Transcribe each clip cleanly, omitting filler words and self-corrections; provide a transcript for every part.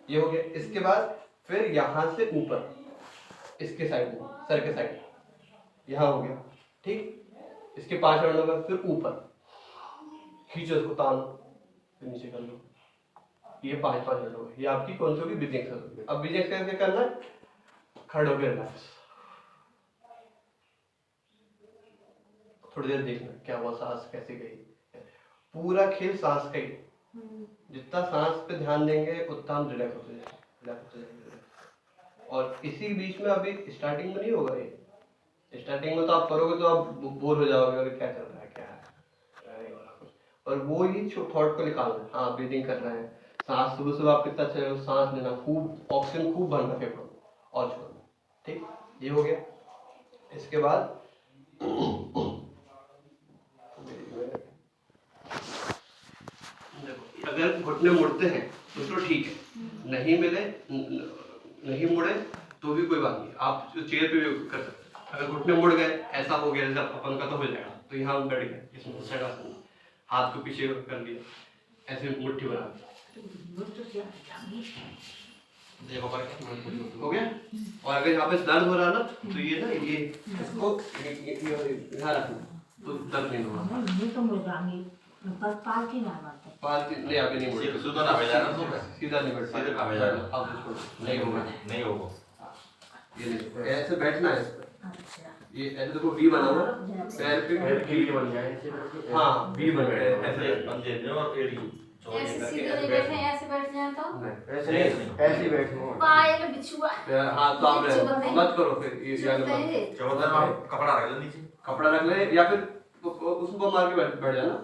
ये हो गया। इसके बाद फिर यहाँ से ऊपर इसके साइड में, सर के साइड यहाँ हो गया, ठीक। इसके 5 राउंड हो गए, फिर ऊपर खींचो इसको, तानो, फिर नीचे कर लो। ये 5 राउंड हो गए। ये आपकी कौन सी होगी? Breathing exercise. अब ब्रीथिंग एक्सरसाइज क्या करना है? खड़े होकर रिलैक्स, थोड़ी देर देखना क्या हुआ, सांस कैसे गई। पूरा खेल सांस का ही, जितना सांस पे ध्यान देंगे उतना हम रिलैक्स होते जाएंगे। और इसी बीच में अभी स्टार्टिंग में नहीं होगा ये, स्टार्टिंग में तो आप करोगे तो आप बोर हो जाओगे, अरे क्या चल रहा है, क्या है, और वो ही थॉट को निकालना है। हाँ ब्रीदिंग कर रहे हैं, सांस सुबह सुबह आप कितना चले, सांस लेना, खूब ऑक्सीजन खूब भरना फेफड़ों और छोड़ना, ठीक। ये हो गया। इसके बाद अगर घुटने मुड़ते हैं तो ठीक है, नहीं मिले, नहीं मुड़े तो भी कोई बात नहीं, आप चेयर पे भी कर सकते हैं। अगर घुटने मुड़ गए, ऐसा हो गया जैसे अपन का तो हो जाएगा, तो यहाँ बैठ गए, इसमें शवासन, हाथ को पीछे कर लिया, ऐसे मुट्ठी बना देखो हो गया। और अगर यहाँ पे दर्द हो रहा है ना, तो ये ना, ये इसको यहाँ रखना, तो दर्द नहीं होगा। पालती नहीं, अभी नहीं मुड़े, सीधा नहीं बैठ पाएगा, नहीं होगा, नहीं होगा। ये नहीं, ऐसे बैठना है इस पर। ये ऐसे देखो वी बना हुआ, पैर पे वी बन जाए, हाँ वी बन गए, ऐसे बन जाए। और एड़ी ऐसे सीधे नहीं बैठे, ऐसे बैठ जाए तो नहीं, ऐसे बैठना, पायल बिछुआ। हाँ तो आप मत करो फिर, ये कपड़ा रख ले नीचे, कपड़ा रख ले, या फिर उसको मार के बैठ जाना,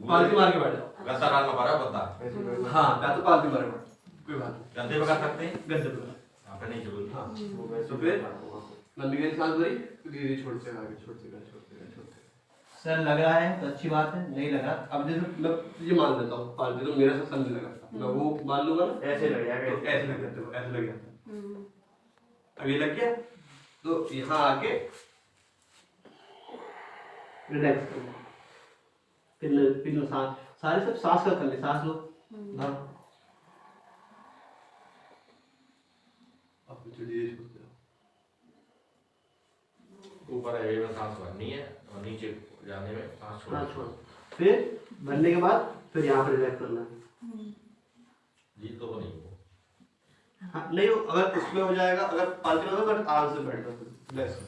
पालती मार के बैठ जाओ। गद्दा डालना पड़ा, गद्दा, हाँ या तो पालती मार के, कोई बात नहीं, गद्दे पे कर सकते हैं, गद्दे पे यहाँ पे नहीं चलोगे। हाँ तो फिर लंबी गहरी सांस भरी, धीरे छोड़ते आगे, छोड़ते सर लग रहा है तो अच्छी बात है, नहीं लगा अब जैसे मैं ये मान लेता हूँ, पालती तो मेरा से सर नहीं लगा, मैं वो मान लूंगा ना, ऐसे लग जाएगा, तो ऐसे लग जाते हो, ऐसे लग जाता है। अब ये लग गया तो यहाँ आके रिलैक्स करना, फिर सांस, सारे सब सांस का करने, सांस लो, धरो, अब धीरे छोड़ते हो, ऊपर है में सांस भरनी है और नीचे जाने में सांस छोड़ो। फिर भरने के बाद फिर यहाँ पर रिलैक्स करना है। जी तो नहीं हो, हाँ नहीं हो, अगर उसमें हो जाएगा, अगर पालती में होगा आराम से बैठ जाओ, रिलैक्स,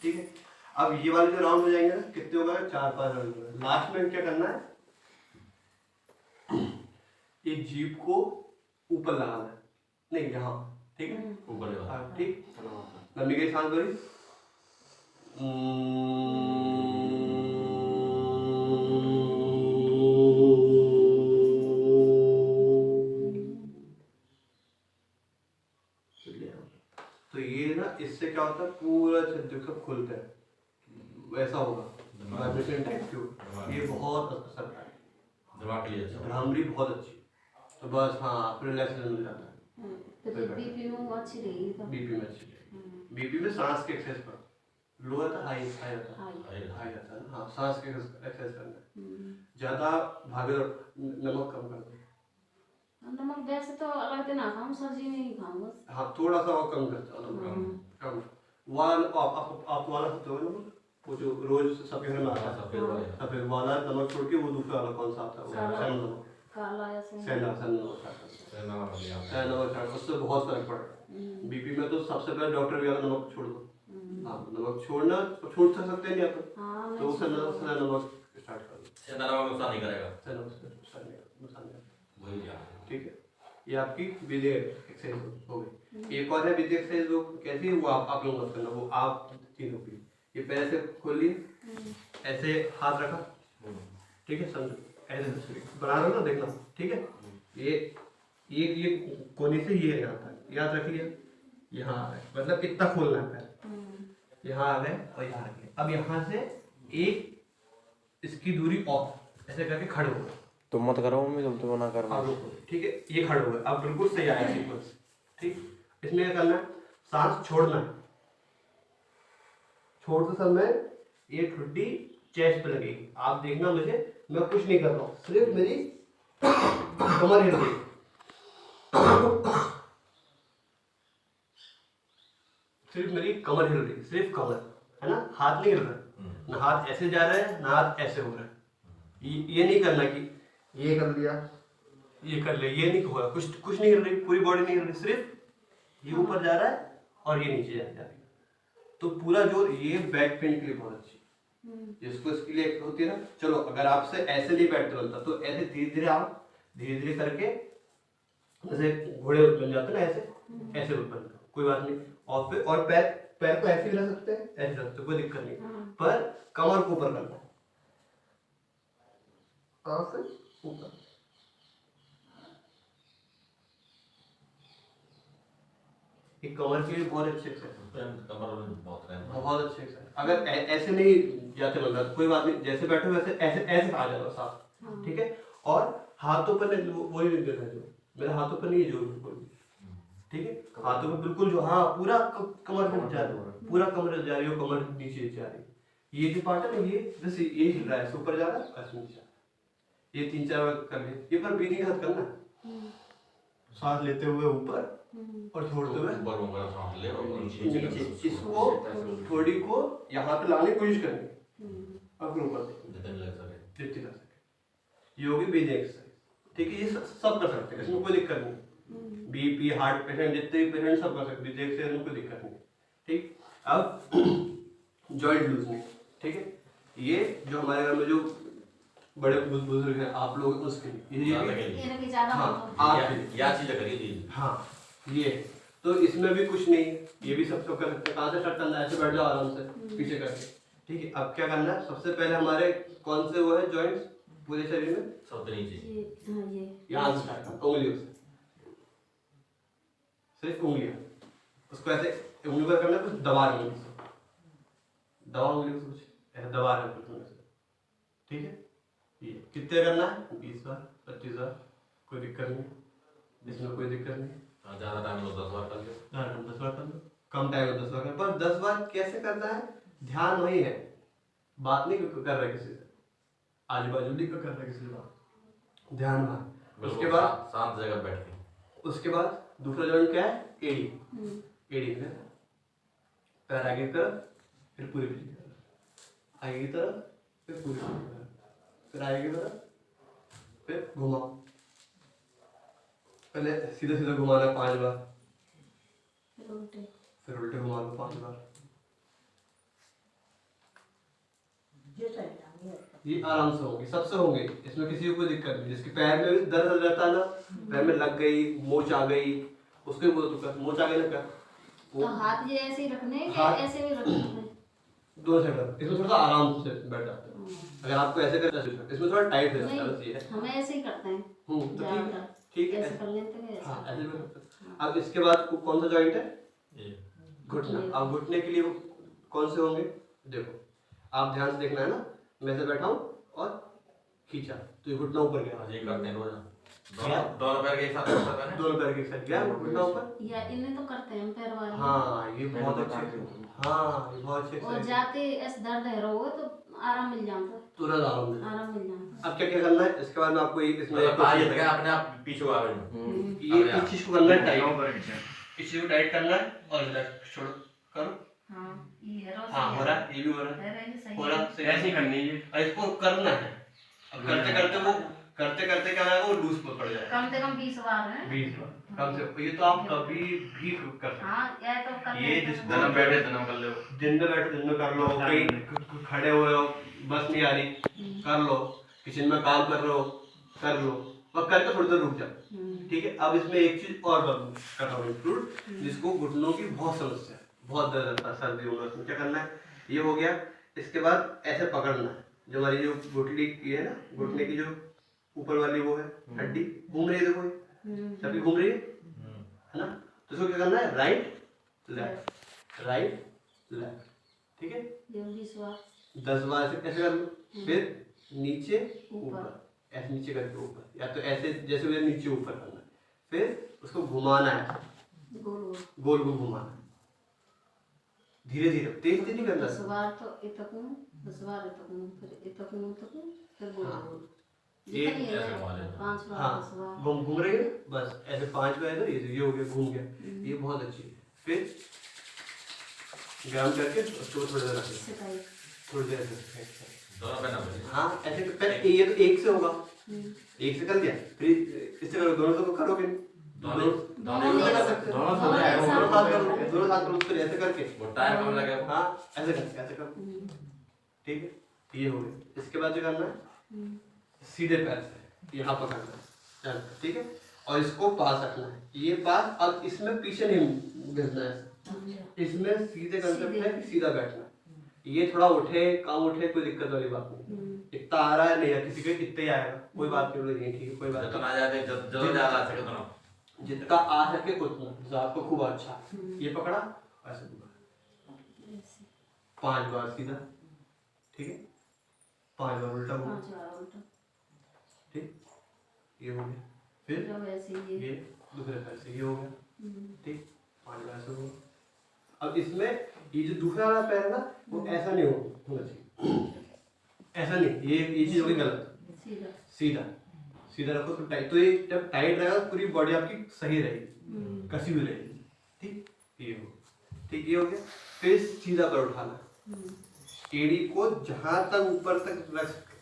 ठीक है। अब ये वाले जो राउंड हो जाएंगे ना, कितने हो गए? 4-5 राउंड हो गए। लास्ट में क्या करना है? एक जीभ को ऊपर लगाना है, नहीं यहाँ, ठीक है, ऊपर लगाना, ठीक। लंबी गहरी सांस भरी, तो ये ना, इससे क्या होता है, पूरा छज्जे खुलता है, वैसा होगा वाइब्रेशन टाइप की, ये बहुत असर है, दिमाग के लिए भ्रामरी बहुत अच्छी, तो बस हाँ फिर रिलैक्सेशन मिल जाता है। तो बीपी में वो अच्छी रहेगी, तो बीपी में अच्छी रहेगी, बीपी में सांस के एक्सरसाइज करो, लो था हाई हाई रहता है, हाँ सांस के एक्सरसाइज करना है, ज्यादा भागे, नमक कम कर दो, नमक वैसे तो अलग दिन आता हूँ, सब्जी नहीं खाऊँ बस, हाँ थोड़ा सा और कम करता हूँ, कम वाला आप वाला होते हो नमक, वो जो रोज सबके घर में आता है, सफेद वाला नमक छोड़ के वो दूसरा वाला कौन सा आता है, वो काला या सेंधा नमक, उससे बहुत फर्क पड़ेगा। बीपी में तो सबसे पहले डॉक्टर भी अगर नमक छोड़ दो, हाँ नमक छोड़ना, छोड़ सकते हैं नहीं आप, तो उसे नमक स्टार्ट कर दो, सेंधा नमक नुकसान नहीं करेगा, नुकसान नहीं, ठीक है। ये आपकी ब्रीदिंग एक्सरसाइज हो गई। एक और है ब्रीदिंग एक्सरसाइज, वो कैसी है, वो आप लोग मत करना, वो आप तीनों की, ये पैर से खोल लिए, ऐसे हाथ रखा, ठीक है, समझो ऐसे बना रहे हो ना, देखना, ठीक है। ये कोने से ये यहाँ तक याद रख लिया, यहाँ आ गए, मतलब इतना खोलना है पैर, यहाँ आ गए और यहाँ आ गए। अब यहाँ से एक इसकी दूरी ऑफ ऐसे करके खड़े हो गए, तुम मत करो मम्मी, तुम तो मना करना, ठीक है। ये खड़े हो गए, अब बिल्कुल सही आया सीक्वेंस, ठीक। इसमें क्या करना है, सांस छोड़ना है, छोड़ते समय ये ठुड्डी चेस्ट पे लगेगी, आप देखना मुझे, मैं कुछ नहीं कर रहा हूँ, सिर्फ मेरी कमर हिल रही, सिर्फ मेरी कमर हिल रही, सिर्फ कमर, है ना, हाथ नहीं हिल रहा, ना हाथ ऐसे जा रहा है ना हाथ ऐसे हो रहा है। ये नहीं करना कि ये कर लिया ये कर लिया, ये नहीं हो रहा, कुछ नहीं हिल रही, पूरी बॉडी नहीं हिल रही, सिर्फ ये ऊपर जा रहा है और ये नीचे जा रही है। तो पूरा जोर ये बैक पेन के लिए बहुत अच्छी जिसको इसके लिए होती है ना। चलो अगर आपसे ऐसे नहीं बैठ बनता तो ऐसे धीरे धीरे आप धीरे धीरे करके जैसे घोड़े बन जाते ना, ऐसे बन, कोई बात नहीं। और फिर और पैर को ऐसे भी रख सकते हैं, ऐसे रख सकते, कोई दिक्कत नहीं, पर कमर को ऊपर करना है, कहाँ से ऊपर। ये कमर के लिए बहुत अच्छे एक्सरसाइज, बहुत अच्छे एक्सरसाइज। अगर ऐसे नहीं जाते बन रहा तो कोई बात नहीं, जैसे बैठे वैसे ऐसे ऐसे आ जाएगा साफ, ठीक है। और हाथों पर वही देखना, जो मेरे हाथों पर नहीं, जो बिल्कुल ठीक है, हाथों पर बिल्कुल जो, हाँ पूरा कमर पर जा रही है, पूरा कमर जा रही है, कमर नीचे जा रही है। ये जो पार्ट है ना, ये जैसे ये हिल रहा है, ऊपर जा रहा है, ऐसे नीचे, ये 3-4 बार कर लिए। ये पर ब्रीदिंग के साथ करना, सांस लेते हुए ऊपर और छोड़ते हुए नीचे। इसको थोड़ी को यहाँ पे लाने की कोशिश करनी और फिर ऊपर जितनी लग सके। ये होगी ब्रीदिंग एक्सरसाइज, ठीक है। ये सब कर सकते हैं, इसमें कोई दिक्कत नहीं। बीपी, हार्ट पेशेंट, जितने भी पेशेंट सब कर सकते हैं, ब्रीदिंग एक्सरसाइज में कोई दिक्कत नहीं, ठीक। अब जॉइंट लूजनिंग, ठीक है। ये जो हमारे घर में जो बड़े बुजुर्ग हैं, आप लोग उसके लिए हाँ ये, तो इसमें भी कुछ नहीं है, ये भी सब कर सकते हैं। कहाँ से स्टार्ट करना है, ऐसे बैठ जाओ आराम से पीछे करके, ठीक है। अब क्या करना है, सबसे पहले हमारे कौन से वो है जॉइंट्स पूरे शरीर में, सबसे नीचे यहाँ से स्टार्ट करना, उंगलियों से, सिर्फ उंगलियां, उसको ऐसे उंगली पर करना है, कुछ दबा रही है, दबा उंगलियों से कुछ ऐसे दबा रहे हैं, ठीक है। ये कितने करना है, 20 बार 25 बार, कोई दिक्कत नहीं, इसमें कोई दिक्कत नहीं। ज़्यादा टाइम हो 10 बार कर लो, 10 बार कर लो, कम टाइम हो 10 बार कर, पर 10 बार कैसे करना है, ध्यान वही है, बात नहीं कर रहा किसी से, आजू बाजू नहीं कर रहा किसी से बात, ध्यान वहाँ। उसके बाद शांत जगह बैठ के, उसके बाद दूसरा जॉइंट क्या है, एड़ी में पैर आगे की तरफ, फिर पूरी पीछे की तरफ, आगे की तरफ, फिर पूरी पीछे की तरफ, फिर आगे की तरफ, फिर घुमाओ, पहले सीधा सीधा घुमाना 5 बार, फिर उल्टे घुमा लो 5 बार। ये आराम से होंगे, सबसे होंगे, इसमें किसी को कोई दिक्कत नहीं। जिसके पैर में भी दर्द रहता है ना, पैर में लग गई, मोच आ गई, उसके भी बहुत दुख, मोच आ गई ना क्या, तो हाथ ये ऐसे ही रखने हैं, ऐसे भी रखने हैं, दो साइड। इसमें थोड़ा आराम से बैठ जाते हैं, अगर आपको ऐसे करना है, इसमें थोड़ा टाइट हो जाता है, बस ये है। हमें ऐसे ही करते हैं, तो ठीक है, ऐसे कर लेते हैं, हाँ ऐसे भी करते हैं। अब इसके बाद कौन सा जॉइंट है, घुटना। अब घुटने के लिए कौन से होंगे, देखो आप ध्यान से देखना है ना, मैं से बैठा हूँ और खींचा तो ये घुटना ऊपर गया, ये करते हैं रोज, दोनों पैर के एक साथ करते हैं, दोनों पैर के एक साथ गया घुटना ऊपर, या इन्हें तो करते हैं पैर वाले, हाँ ये बहुत अच्छे, हाँ ये बहुत अच्छे। और जाते ऐसे दर्द है रहो तो आराम मिल जाता है, तुरंत आराम मिल जाता। अब क्या क्या करना है, इसके बाद में आपको एक इसमें अपने आप पीछे आ रहे हैं, ये इस चीज को करना है टाइट, इस चीज को टाइट करना है और रिलैक्स छोड़ो, करो, हाँ हो रहा है, ये भी हो रहा है, ऐसे ही करनी है, और इसको करना है। अब करते करते क्या होगा, वो लूज पड़ जाएगा, कम से कम 20 बार है, 20 बार कम से। ये तो आप कभी भी कर सकते हैं, ये जिस दिन बैठे दिन कर लो, दिन में बैठे दिन में कर लो, कहीं खड़े हुए हो बस नहीं आ रही कर लो, किचन में काम कर रहे हो कर लो, और करके थोड़ी देर रुक जाओ, ठीक है। अब इसमें एक चीज और कर रहा हूँ इंक्लूड, जिसको घुटनों की बहुत समस्या है, बहुत दर्द रहता है सर्दियों में, उसमें क्या करना है, ये हो गया। इसके बाद ऐसे पकड़ना है, जो हमारी जो घुटली की है ना, घुटने की जो ऊपर वाली वो है हड्डी, घूम रही है, देखो सभी घूम रही है ना, तो इसको क्या करना है, राइट लेफ्ट, ठीक है। 10 बार ऐसे कैसे कर लो, फिर नीचे ऊपर, ऐसे नीचे करके ऊपर, या तो ऐसे जैसे मुझे नीचे ऊपर करना है, फिर उसको घुमाना है, गोल गोल घुमाना है, धीरे धीरे, तेज नहीं करना। 10 बार तो इतकूं, 10 बार इतकूं, फिर इतकूं, फिर गोल गोल, एक ऐसे घुमा लेना 5 बार हाँ 10 बार घूम रही है बस ऐसे 5 बार इधर ये हो गया घूम गया ये बहुत अच्छी है। फिर व्यायाम करके उसको थोड़ी देर रखें सिखाइए थोड़ी देर ऐसे दोनों पे ना बोलिए। हाँ ऐसे पहले ये तो एक से होगा एक से कर दिया फिर इससे करो दोनों तो करोगे दोनों दोनों कर सकते दोनों हो दोनों साथ करो फिर ऐसे करके वो टाइम कम लगे। हाँ ऐसे करो ठीक है ये हो गया। इसके बाद जो करना है सीधे पैर से यहाँ पकड़ना है चल ठीक है और इसको पास रखना है ये पास। अब इसमें पीछे नहीं घिसना है इसमें सीधे कंसेप्ट है कि सीधा बैठना है। ये थोड़ा उठे कम उठे कोई दिक्कत वाली बात नहीं इतना आ रहा है नहीं है किसी के इतना ही आएगा कोई बात नहीं ठीक है कोई बात जितना ज्यादा जो ज्यादा सके उतना नहीं जितना आ सके उतना जो आपको खूब अच्छा ये पकड़ा ऐसे घुमा 5 बार सीधा ठीक है 5 बार उल्टा घुमा 5 बार उल्टा ठीक ये हो गया। फिर जब ऐसे ये दूसरे पैर से ये हो गया ठीक 5 बार से हो गया। अब इसमें ये जो दूसरा वाला पैर है ना वो ऐसा नहीं होना चाहिए ऐसा नहीं ये चीज होगी गलत सीधा सीधा सीधा रखो तो टाइट तो ये जब टाइट रहेगा तो पूरी बॉडी आपकी सही रहेगी कसी हुई रहेगी ठीक ये हो ठीक ये हो गया। फिर सीधा कर उठाना एड़ी को जहां तक ऊपर तक रख सके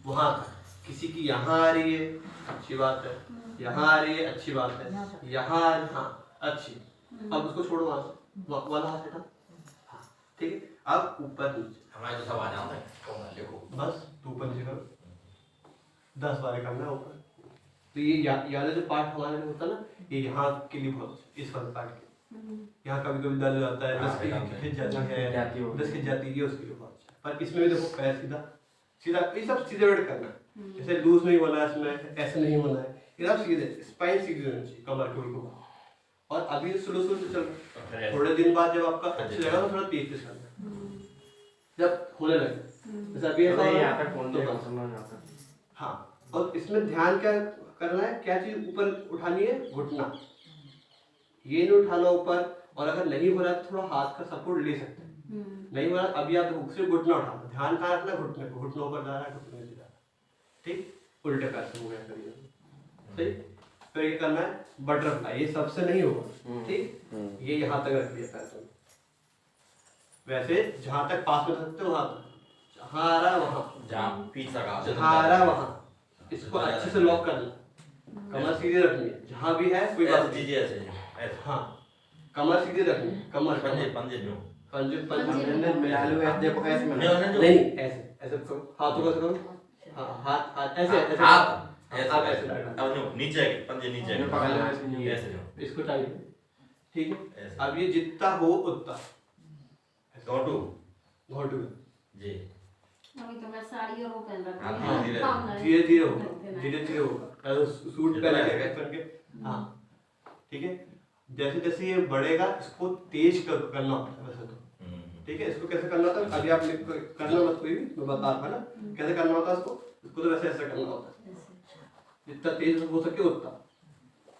वहां तक किसी की यहाँ आ रही है अच्छी बात है यहाँ आ रही है अच्छी बात है यहाँ हाँ अच्छी अब उसको छोड़ो वहां से वाला हाथ हटा हाँ ठीक है। अब ऊपर नीचे हमारे तो सब आ जाते हैं कौन देखो बस तू ऊपर नीचे करो 10 बार करना है ऊपर। तो ये याद जो पार्ट हमारे में होता है ना ये यहाँ के लिए बहुत अच्छा, इस वाले पार्ट के यहाँ कभी कभी दर्द जाता है 10 की खिंच जाता है 10 खिंच जाती है उसके लिए बहुत अच्छा। पर इसमें भी देखो पैर सीधा सीधा ये सब सीधे वेट करना है जैसे लूज नहीं होना है इसमें ऐसे नहीं होना है ये सब सीधे स्पाइन सीधी होनी चाहिए कमर के बिल्कुल। और अभी स्लो स्लो से चल रहा है थोड़े दिन बाद जब आपका अच्छा लगेगा तो थोड़ा तेज करना जब होने लगे जैसे अभी ऐसा यहाँ पे फोन दे हाँ। और इसमें ध्यान क्या करना है क्या चीज ऊपर उठानी है घुटना ये नहीं उठाना ऊपर। और अगर नहीं हो रहा है तो थोड़ा हाथ का सपोर्ट ले सकते हैं नहीं हो रहा अभी आप सिर्फ घुटना उठाना ध्यान कहाँ रखना घुटने को घुटनों पर जा रहा है घुटने से जा रहा है ठीक उल्टे पैर से हो गया करिए सही। फिर ये करना है बटरफ्लाई ये सबसे नहीं होगा ठीक ये यहाँ तक रख दिया पैर को वैसे जहाँ तक पास में सकते हो वहाँ तक जहाँ आ रहा है वहाँ जहाँ पीछे का जहाँ आ रहा है वहाँ इसको अच्छे से लॉक करना कमर सीधी रखनी है जहाँ भी है कोई बात नहीं ऐसे हाँ कमर सीधी रखनी है कमर पंजे पंजे में पंजे पंजे मिला लो ऐसे देखो ऐसे में नहीं ऐसे ऐसे करो हाथों को ऐसे करो हाँ हाथ हाथ ऐसे ऐसे आप आप ऐसे अब नो नीचे पंजे नीचे पकड़ लो ऐसे नहीं ऐसे इसको टाइट ठीक है। ऐसे। अब ये जितना हो उतना घोटू घोटू जी अभी तो मैं साड़ी और वो पहन रखी हाँ, हूँ धीरे काम है। धीरे धीरे होगा धीरे धीरे होगा पहले सूट पहन के हाँ ठीक है। जैसे जैसे ये बढ़ेगा इसको तेज करना होता है वैसे तो ठीक है। इसको कैसे करना होता है अभी आप करना मत कोई भी मैं बता रहा ना कैसे करना होता है इसको तो वैसे ऐसे करना होता है जितना तेज हो सके उतना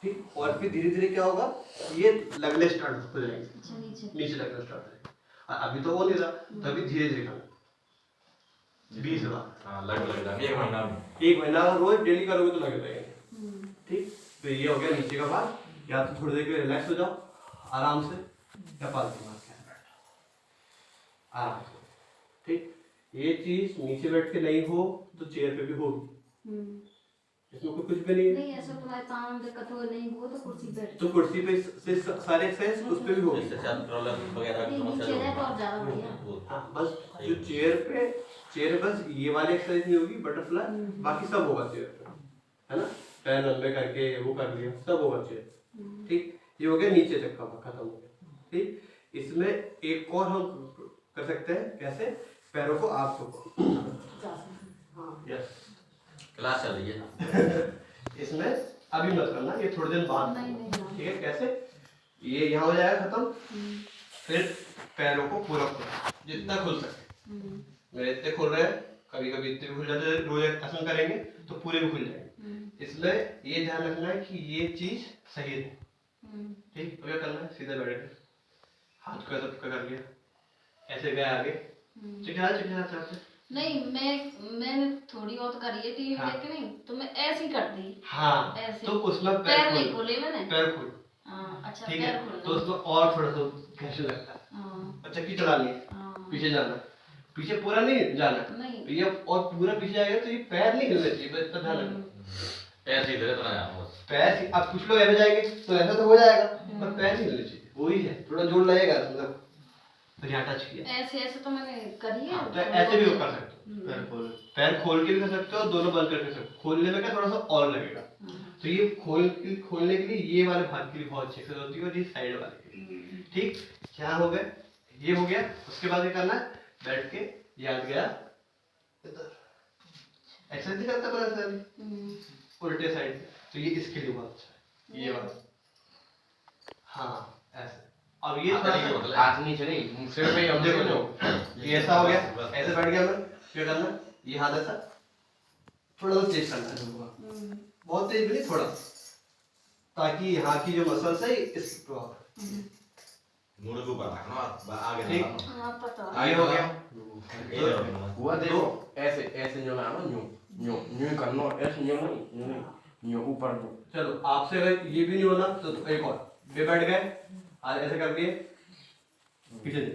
ठीक। और फिर धीरे धीरे क्या होगा ये लगने स्टार्ट हो जाएंगे अच्छा नीचे नीचे लगना स्टार्ट हो जाएगा। अभी तो वो नहीं रहा तभी धीरे धीरे करना 20 बार हाँ लग एक महीना में 1 महीना रोज डेली करोगे तो लगे रहेंगे ठीक। तो ये हो गया नीचे का भाग या तो थोड़ी देर के लिए रिलैक्स हो जाओ आराम से या पालतू मार के आराम से ठीक। ये चीज नीचे बैठ के नहीं हो तो चेयर पे भी होगी इसमें कुछ भी नहीं है। नहीं ऐसा तुम्हारे काम दिक्कत हो नहीं हो तो कुर्सी पे तो कुर्सी पे से सारे एक्सरसाइज उस पे भी होगी इससे ज्यादा प्रॉब्लम वगैरह नहीं, नीचे रहे तो और ज्यादा बढ़िया। हाँ बस जो चेयर बस ये वाली एक्सरसाइज नहीं होगी बटरफ्लाई बाकी सब होगा चेयर पे है ना। पैर लंबे करके वो कर लिया सब होगा चेयर ठीक। ये हो गया नीचे तक का खत्म हो गया ठीक। इसमें एक और हम कर सकते हैं कैसे पैरों को आप यस क्लास चल रही है इसमें अभी मत करना ये थोड़े दिन बाद ठीक है। कैसे ये यहाँ हो जाएगा खत्म फिर पैरों को पूरा खोला जितना खुल सके मेरे इतने खुल रहे हैं कभी कभी इतने भी खुल जाते हैं रोज आसन करेंगे तो पूरे भी खुल जाएंगे। इसलिए ये ध्यान रखना है कि ये चीज सही है ठीक। तो क्या करना है सीधे बैठ के हाथ को ऐसा कर लिया ऐसे गया आगे चिकना चिकना चाहते नहीं मैंने थोड़ी बहुत करी है टीवी हाँ। देख के, नहीं तो मैं ऐसे ही करती। हाँ ऐसे तो उसमें पैर नहीं खोले मैंने। पैर खोल, हाँ अच्छा ठीक पैर है, खोलना। तो उसमें और थोड़ा सा कैसे लगता है। हाँ और चक्की चलानी है, हाँ पीछे जाना, पीछे पूरा नहीं जाना, नहीं। तो ये और पूरा पीछे जाएगा तो ये पैर नहीं हिलने चाहिए, बस इतना ध्यान रखना। पैर सीधे तो ना जाना बस। अब कुछ लोग ऐसे जाएंगे तो ऐसा तो हो जाएगा, पर पैर नहीं हिलने चाहिए, वही है, थोड़ा जोर लगेगा मतलब, तो यहाँ टच किया। ऐसे ऐसे तो मैंने करी है। हाँ, तो ऐसे भी कर सकते हो, पैर खोल के भी कर सकते हो, दोनों बंद करके कर सकते हो। खोलने में क्या थोड़ा सा और लगेगा, तो ये खोलने के लिए ये वाले भाग के लिए बहुत अच्छी एक्सरसाइज होती है, और ये साइड वाले के लिए। ठीक, क्या हो गया, ये हो गया। उसके बाद क्या करना है, बैठ के याद गया एक्सरसाइज नहीं करता बड़ा सर उल्टे साइड, तो ये इसके लिए बहुत अच्छा है, ये वाला। हाँ ऐसे, अब ये थोड़ा सा हाथ नीचे नहीं, सिर पे ही हम देखो देखो। ये ऐसा हो गया, ऐसे बैठ गया मैं, क्या करना, ये हाथ ऐसा थोड़ा सा तेज करना है, बहुत तेज भी नहीं, थोड़ा, ताकि यहाँ की जो मसल्स है इस मुड़ के ऊपर रखना, आगे ठीक। रखना। हाँ पता। आगे हो गया। ये रखना। हुआ देखो, ऐसे ऐसे जो ना यूं यूं यूं करना, ऐसे यूं नहीं, यूं ऊपर यूं। चलो आपसे अगर ये भी नहीं होना तो एक और, ये बैठ गए, आज ऐसे कर दिए, पीछे दे,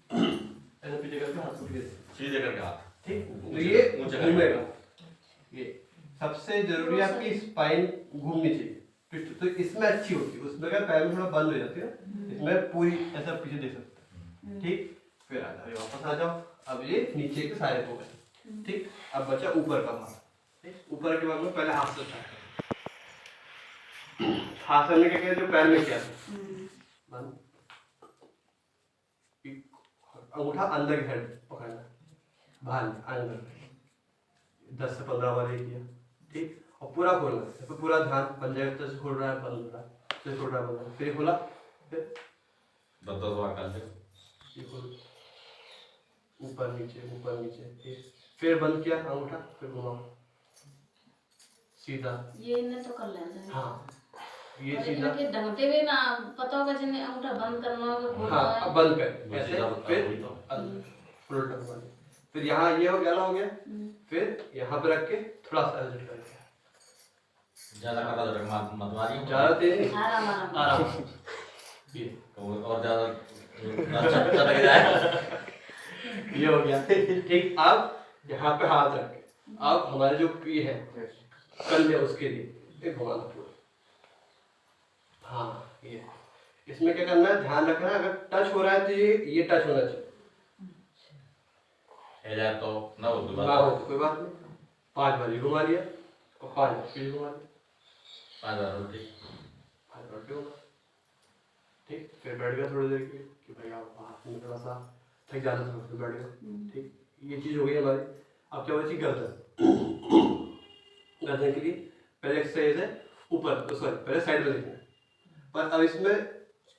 ऐसे पीछे करके हाथ को पीछे दे, सीधे करके हाथ। ठीक, तो ये ऊंचे करके। घूमेगा। ये सबसे जरूरी आपकी स्पाइन घूमनी चाहिए, तो इसमें अच्छी होती है, उसमें क्या पैर में थोड़ा बंद हो जाती है, इसमें पूरी ऐसा पीछे दे सकते हैं। ठीक, फिर आ जाओ, वापस आ जाओ। अब ये नीचे के सारे हो गए, ठीक। अब बचा ऊपर का भाग, ठीक। ऊपर के भाग में पहले हाथ से स्टार्ट करें। हाथ से हमने क्या किया, जो पैर में किया था, बंद, अंगूठा अंदर की साइड पकड़ना, बाहर अंदर 10 से 15 बार ये किया, ठीक। और पूरा खोलना, तो पूरा ध्यान बन जाएगा, जैसे खोल रहा है बंद हो रहा है, जैसे खोल रहा है बंद हो रहा है, फिर खोला, फिर 10 बार कर दे। ये खोल, ऊपर नीचे, फिर बंद किया अंगूठा, फिर घुमा सीधा, ये इन्हें तो कर लेना है। हाँ ये और सीधा, इनके ढंगते हुए ना पता होगा जिन्हें अंगूठा बंद करना होगा, खोलना हाँ है। अब बंद कर ऐसे, सीधा बता फिर वही तो। उल्टा घुमा दिया, फिर यहाँ ये हो गया, हो गया, फिर यहाँ पे रख के थोड़ा सा एडजस्ट कर दिया, ज्यादा करा दो, मत मारिए। ज्यादा तेज नहीं, आराम आराम। आराम, ये और ज्यादा चटक जाए। ये हो गया, ठीक। अब यहाँ पे हाथ रख के, अब हमारे जो पी है कंधे, उसके लिए एक घुमाना पूरा, हाँ ये, इसमें क्या करना है, ध्यान रखना है, अगर टच हो रहा है तो ये टच होना चाहिए, जाए तो ना हो कोई ना बात। हो तो कोई बात नहीं। 5 बार ये घुमा लिया और 5 बार फिर घुमा लिया, 5 बार रोटी। 5 बार फिर होगा, ठीक। फिर बैठ गया थोड़ी देर के लिए कि भाई आप हाथ में थोड़ा सा थक जाना था, फिर बैठ गया, ठीक। ये चीज़ हो गई हमारी। अब क्या बची, गर्दन। गर्दन के लिए पहले एक्सरसाइज है ऊपर, सॉरी पहले साइड में देखना है, पर अब इसमें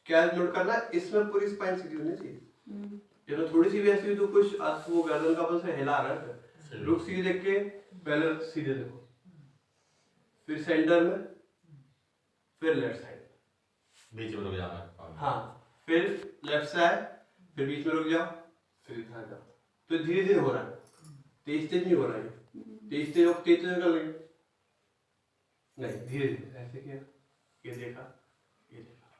क्या नोट करना है, इसमें पूरी स्पाइन सीधी होनी चाहिए, जब थोड़ी सी भी ऐसी हुई तो कुछ वो गर्दन का बस हिला रहा है, रुख सीधे देख के पहले सीधे देखो, फिर सेंटर में, फिर लेफ्ट साइड, बीच में रुक जाना। हाँ, फिर लेफ्ट से आए, फिर बीच में रुक जाओ, फिर इधर जाओ, तो धीरे धीरे हो रहा है, तेज तेज नहीं हो रहा है, तेज तेज कर लेंगे नहीं, धीरे धीरे ऐसे किया, ये देखा,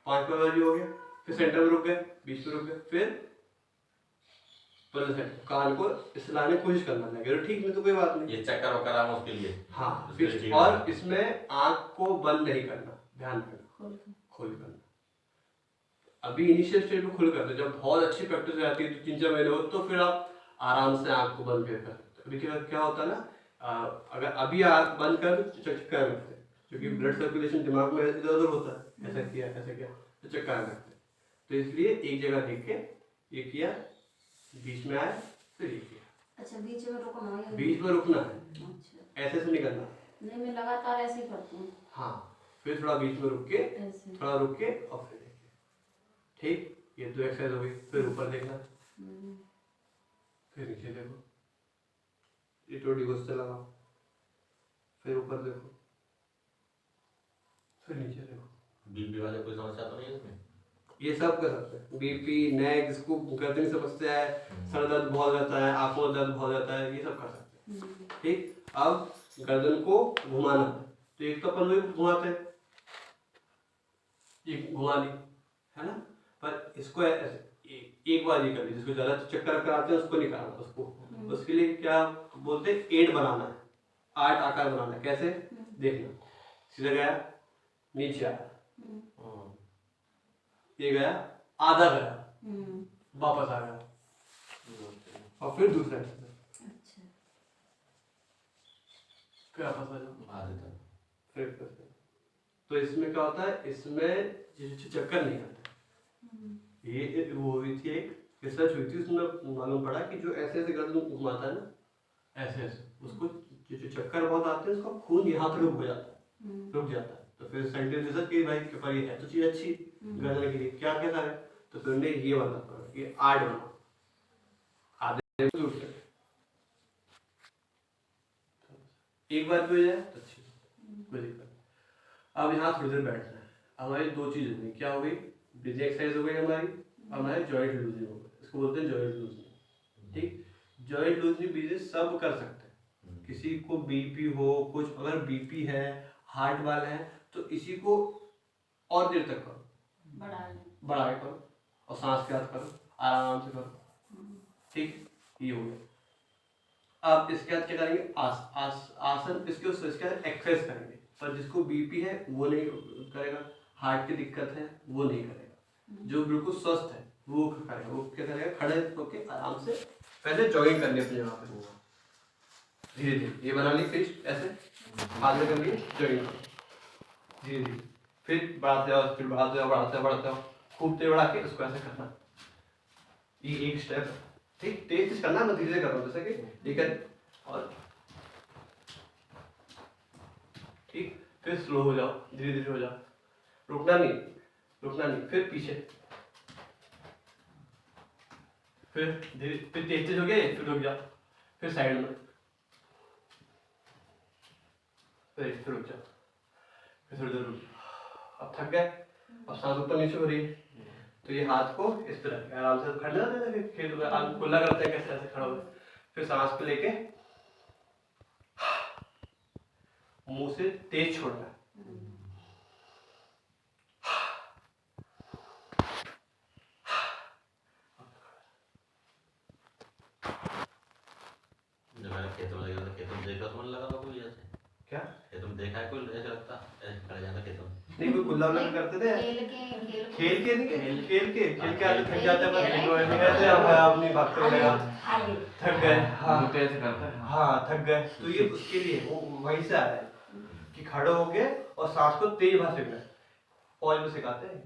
5 बार हो गया, फिर सेंटर में रुक गए, बीच में रुक गए, फिर कान को इसलाने की कोशिश करना लगे, ठीक नहीं तो कोई बात नहीं। ये चक्कर वक्कर आम उसके लिए। हाँ, फिर और इसमें आंख को बंद नहीं करना, ध्यान रखना, खोल करना। अभी इनिशियल स्टेज में खुल करते, जब बहुत अच्छी प्रैक्टिस हो जाती है तो 3-4 महीने हो, तो फिर आप आराम से आंख को बंद कर सकते। अभी क्या होता है ना, अगर अभी आंख बंद कर चक्कर में रखते, क्योंकि ब्लड सर्कुलेशन दिमाग में इधर उधर होता है, ऐसा किया तो चक्कर में रखते, तो इसलिए एक जगह देख के ये किया, बीच में आए, फिर ये किया। अच्छा बीच में रुकना है, बीच में रुकना है, अच्छा ऐसे से नहीं करना। नहीं मैं लगातार ऐसे ही करती हूँ। हाँ, फिर थोड़ा बीच में रुक के, ऐसे थोड़ा रुक के और फिर देखिए, ठीक। ये 2 एक्सरसाइज हो गई, फिर ऊपर देखना, फिर नीचे देखो, ये टोटी को से लगाओ, फिर ऊपर देखो, फिर नीचे देखो। बीपी वाले कोई समस्या तो नहीं है इसमें? ये सब कर सकते हैं। बीपी, नेक, जिसको गर्दन की समस्या है, सर दर्द बहुत रहता है, आंखों में दर्द बहुत रहता है, ये सब कर सकते हैं। ठीक, अब गर्दन को घुमाना है, तो एक तो अपन वही घुमाते हैं, ये घुमा ली, है ना, पर इसको ऐसे एक बार ये कर ली, जिसको ज्यादा चक्कर कराते हैं उसको नहीं कराना, उसके लिए क्या बोलते हैं, 8 बनाना है, 8 आकार बनाना है। कैसे देखना, सीधा गया, नीचे आया, ये गया, आधा गया, वापस आ गया, और फिर दूसरा फिर वापस आ जाओ, फिर तो इसमें क्या होता है, इसमें चक्कर नहीं आता। ये वो हुई थी, एक रिसर्च हुई थी, उसमें मालूम पड़ा कि जो ऐसे ऐसे गर्दन घुमाता है ना, ऐसे ऐसे, उसको जो चक्कर बहुत आते हैं, उसका खून यहाँ पे रुक जाता है। तो फिर साइंटिस्ट रिसर्च की, भाई के पास ये है तो चीज अच्छी गर्दन के लिए, क्या कहता है, तो फिर उन्होंने ये वाला पड़ा, ये 8 बना, आधे दूसरे, एक बार भी हो जाए तो अच्छी, कोई दिक्कत। अब यहाँ थोड़ी देर बैठना है, हमारी 2 चीज हो गई, क्या हो गई, ब्रीदिंग एक्सरसाइज हो गई हमारी, हमारे जॉइंट लूजनिंग हो गई, इसको बोलते हैं जॉइंट लूजनिंग। ठीक, जॉइंट लूजनिंग ब्रीदिंग सब कर सकते हैं, किसी को बीपी हो, कुछ अगर बीपी है, हार्ट वाला है, तो इसी को और देर तक करो, बढ़ा के करो, और सांस के साथ करो, आराम से करो। ठीक, ये हो गया। अब इसके बाद क्या करेंगे, आसन, इसके बाद एक्सरसाइज करेंगे, पर जिसको बीपी है वो नहीं करेगा, हार्ट की दिक्कत है वो नहीं करेगा, जो बिल्कुल स्वस्थ है वो करेगा। वो क्या करेगा, खड़े होके आराम से पहले जॉगिंग करनी अपनी जगह पे, धीरे धीरे ये बना ली, फिर ऐसे हाथ में कर लिए, जॉगिंग करो धीरे धीरे, फिर बढ़ाते जाओ, फिर बढ़ाते जाओ, खूब तेज बढ़ा के उसको ऐसे करना, ये एक स्टेप है। ठीक, तेज करना, मैं धीरे कर रहा हूँ, जैसे कि ठीक है, और ठीक, फिर स्लो हो जाओ, धीरे धीरे हो जाओ, रुकना नहीं, फिर पीछे, फिर धीरे, फिर तेज हो गए, फिर रुक जाओ, फिर साइड में, फिर रुक जाओ, फिर थोड़ी देर रुक जाओ। अब थक गए, अब सांस ऊपर नीचे हो रही है, तो ये हाथ को इस तरह आराम से खड़े रहते हैं, खेत में आग खुला करते हैं, कैसे ऐसे खड़ा हो, फिर सांस पे लेके मुंह से तेज छोड़ना है, जब मैंने खेतों में देखा था, खेतों में देखा तो मन लगा था कोई ऐसे, क्या खेतों में देखा है कोई ऐसे लगता, ऐसे खड़े जाता खेतों में, नहीं, कोई खुला वाला करते थे, खेल के आते थक जाते हैं, अपनी बात कर लेगा, थक गए, हाँ थक गए, तो ये उसके लिए वो वहीं से आ रहा है कि खड़े हो गए और सांस को तेज भाव से लेना, फौज में सिखाते हैं।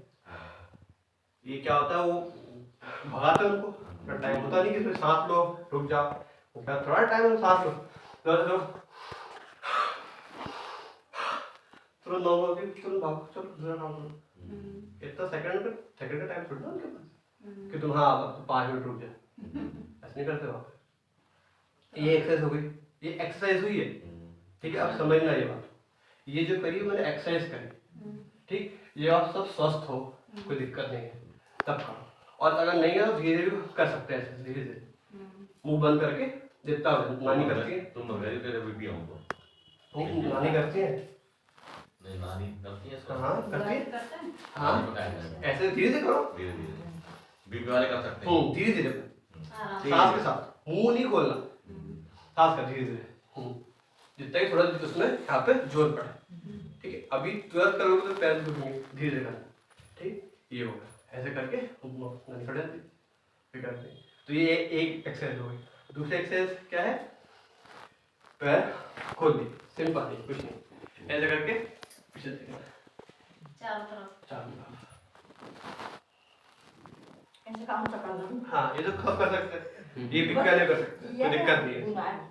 ये क्या होता है, वो भगाते हैं उनको, टाइम होता नहीं कि फिर सांस लो, रुक जाओ, थोड़ा टाइम में सांस लो, चलो नॉर्मल, चलो भागो, चलो दूसरा काम करो, इतना सेकंड का टाइम थोड़ा उनके पास कि तुम हाँ 5 मिनट रुक जाए, ऐसे नहीं करते वहाँ। ये एक्सरसाइज हो गई, ये एक्सरसाइज हुई है। ठीक है, अब समझना ये बात, ये जो करी मैंने एक्सरसाइज करी, ठीक, ये आप सब स्वस्थ हो, कोई दिक्कत नहीं है, तब करो। और अगर नहीं है तो धीरे धीरे कर सकते हैं, ऐसे धीरे धीरे मुंह बंद करके, जितना नानी करती है, तुम मेरे तेरे बीपी हमको नानी करती है, नहीं नानी करती है इसका, हाँ करती है, हाँ ऐसे धीरे धीरे करो, धीरे धीरे बीपी वाले कर सकते हैं, धीरे धीरे सांस के साथ, मुंह नहीं खोलना, सांस का धीरे धीरे, जितना ही थोड़ा उसमें यहाँ पे जोर पड़े। ठीक है, अभी तुरंत करोगे तो पैर दुखेंगे, धीरे धीरे करना। ठीक, ये होगा, ऐसे करके नानी खड़े जाती फिर करते हैं। तो ये एक एक्सरसाइज हो गई। दूसरी एक्सरसाइज क्या है, पैर खोल दी, सिंपल है, कुछ नहीं, ऐसे करके पीछे चारों तरफ, ऐसे काम तो कर लो। हाँ ये तो खुद कर सकते हैं, ये भी पहले कर सकते हैं, कोई दिक्कत नहीं है।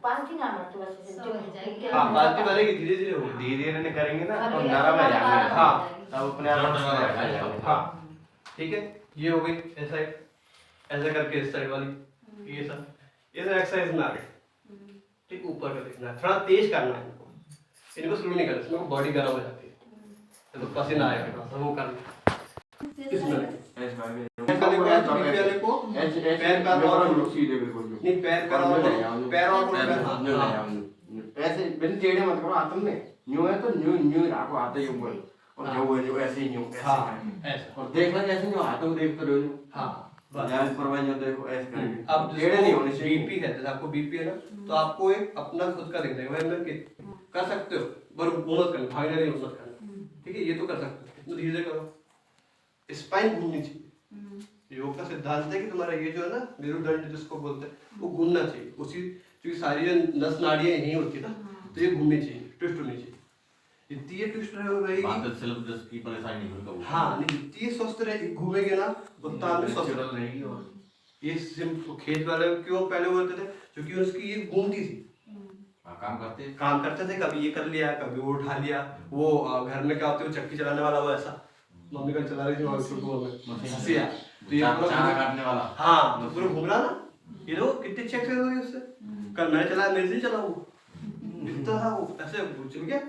पालती ना मत वैसे हाँ पालती बनेगी, धीरे धीरे होगी, धीरे धीरे करेंगे ना तो अरे, नरम है जाएंगे, हाँ तब अपने आप हाँ ठीक है, ये हो गई ऐसा, ऐसा करके इस साइड वाली, ये सब एक्सरसाइज में आ गए। ठीक, ऊपर का देखना है, थोड़ा तेज करना है इनको स्लो नहीं करना, इसमें बॉडी गर्म हो जाती है, तो पसीना आएगा, वो करना इसमें ऐसे करके ऐसे वाले को ऐसे बीपी वाले को ऐसे पैर का और सीधे बिल्कुल यूं। नहीं पैर का और पैर और हाँ ऐसे बिन टेढ़े मत करो हाथ में यूं है तो यूं रखो हाथ ही ऊपर और जो वो जो ऐसे ही यूं ऐसा और देखना जैसे जो हाथों को देखते रहो हाँ ध्यान परवाह जो देखो ऐसे करके अब टेढ़े नहीं होने चाहिए। बीपी है जैसे आपको बीपी है ना तो आपको एक अपना खुद का देखना है भाई मैं कर सकते हो पर वो मत करना भागने नहीं मत करना ठीक है ये तो कर सकते हो तो धीरे करो स्पाइन घूमनी चाहिए योग का सिद्धांत है कि तुम्हारा ये जो है ना मेरुदंड जिसको बोलते हैं वो घूमना चाहिए उसी क्योंकि सारी जो नस नाड़ियां यहीं होती है ना तो ये घूमनी चाहिए ट्विस्ट होनी चाहिए जितनी ये ट्विस्ट रहेगी बात सिर्फ जिसकी परेशानी नहीं होगा हाँ नहीं जितनी स्वस्थ रहे घूमेगे ना उतना आदमी स्वस्थ रहेगी और ये खेत वाले क्यों पहले बोलते थे क्योंकि उसकी ये घूमती थी काम करते थे कभी ये कर लिया कभी वो उठा लिया वो घर में क्या होती है चक्की चलाने वाला वो ऐसा मम्मी का चला रही थी वहाँ छोटू में हंसिया तो ये चारा काटने वाला हाँ तो पूरा घूम रहा ना ये देखो कितनी चेक हो रही उससे कल मैंने चलाया मेरे से चला वो इतना था वो ऐसे चल गया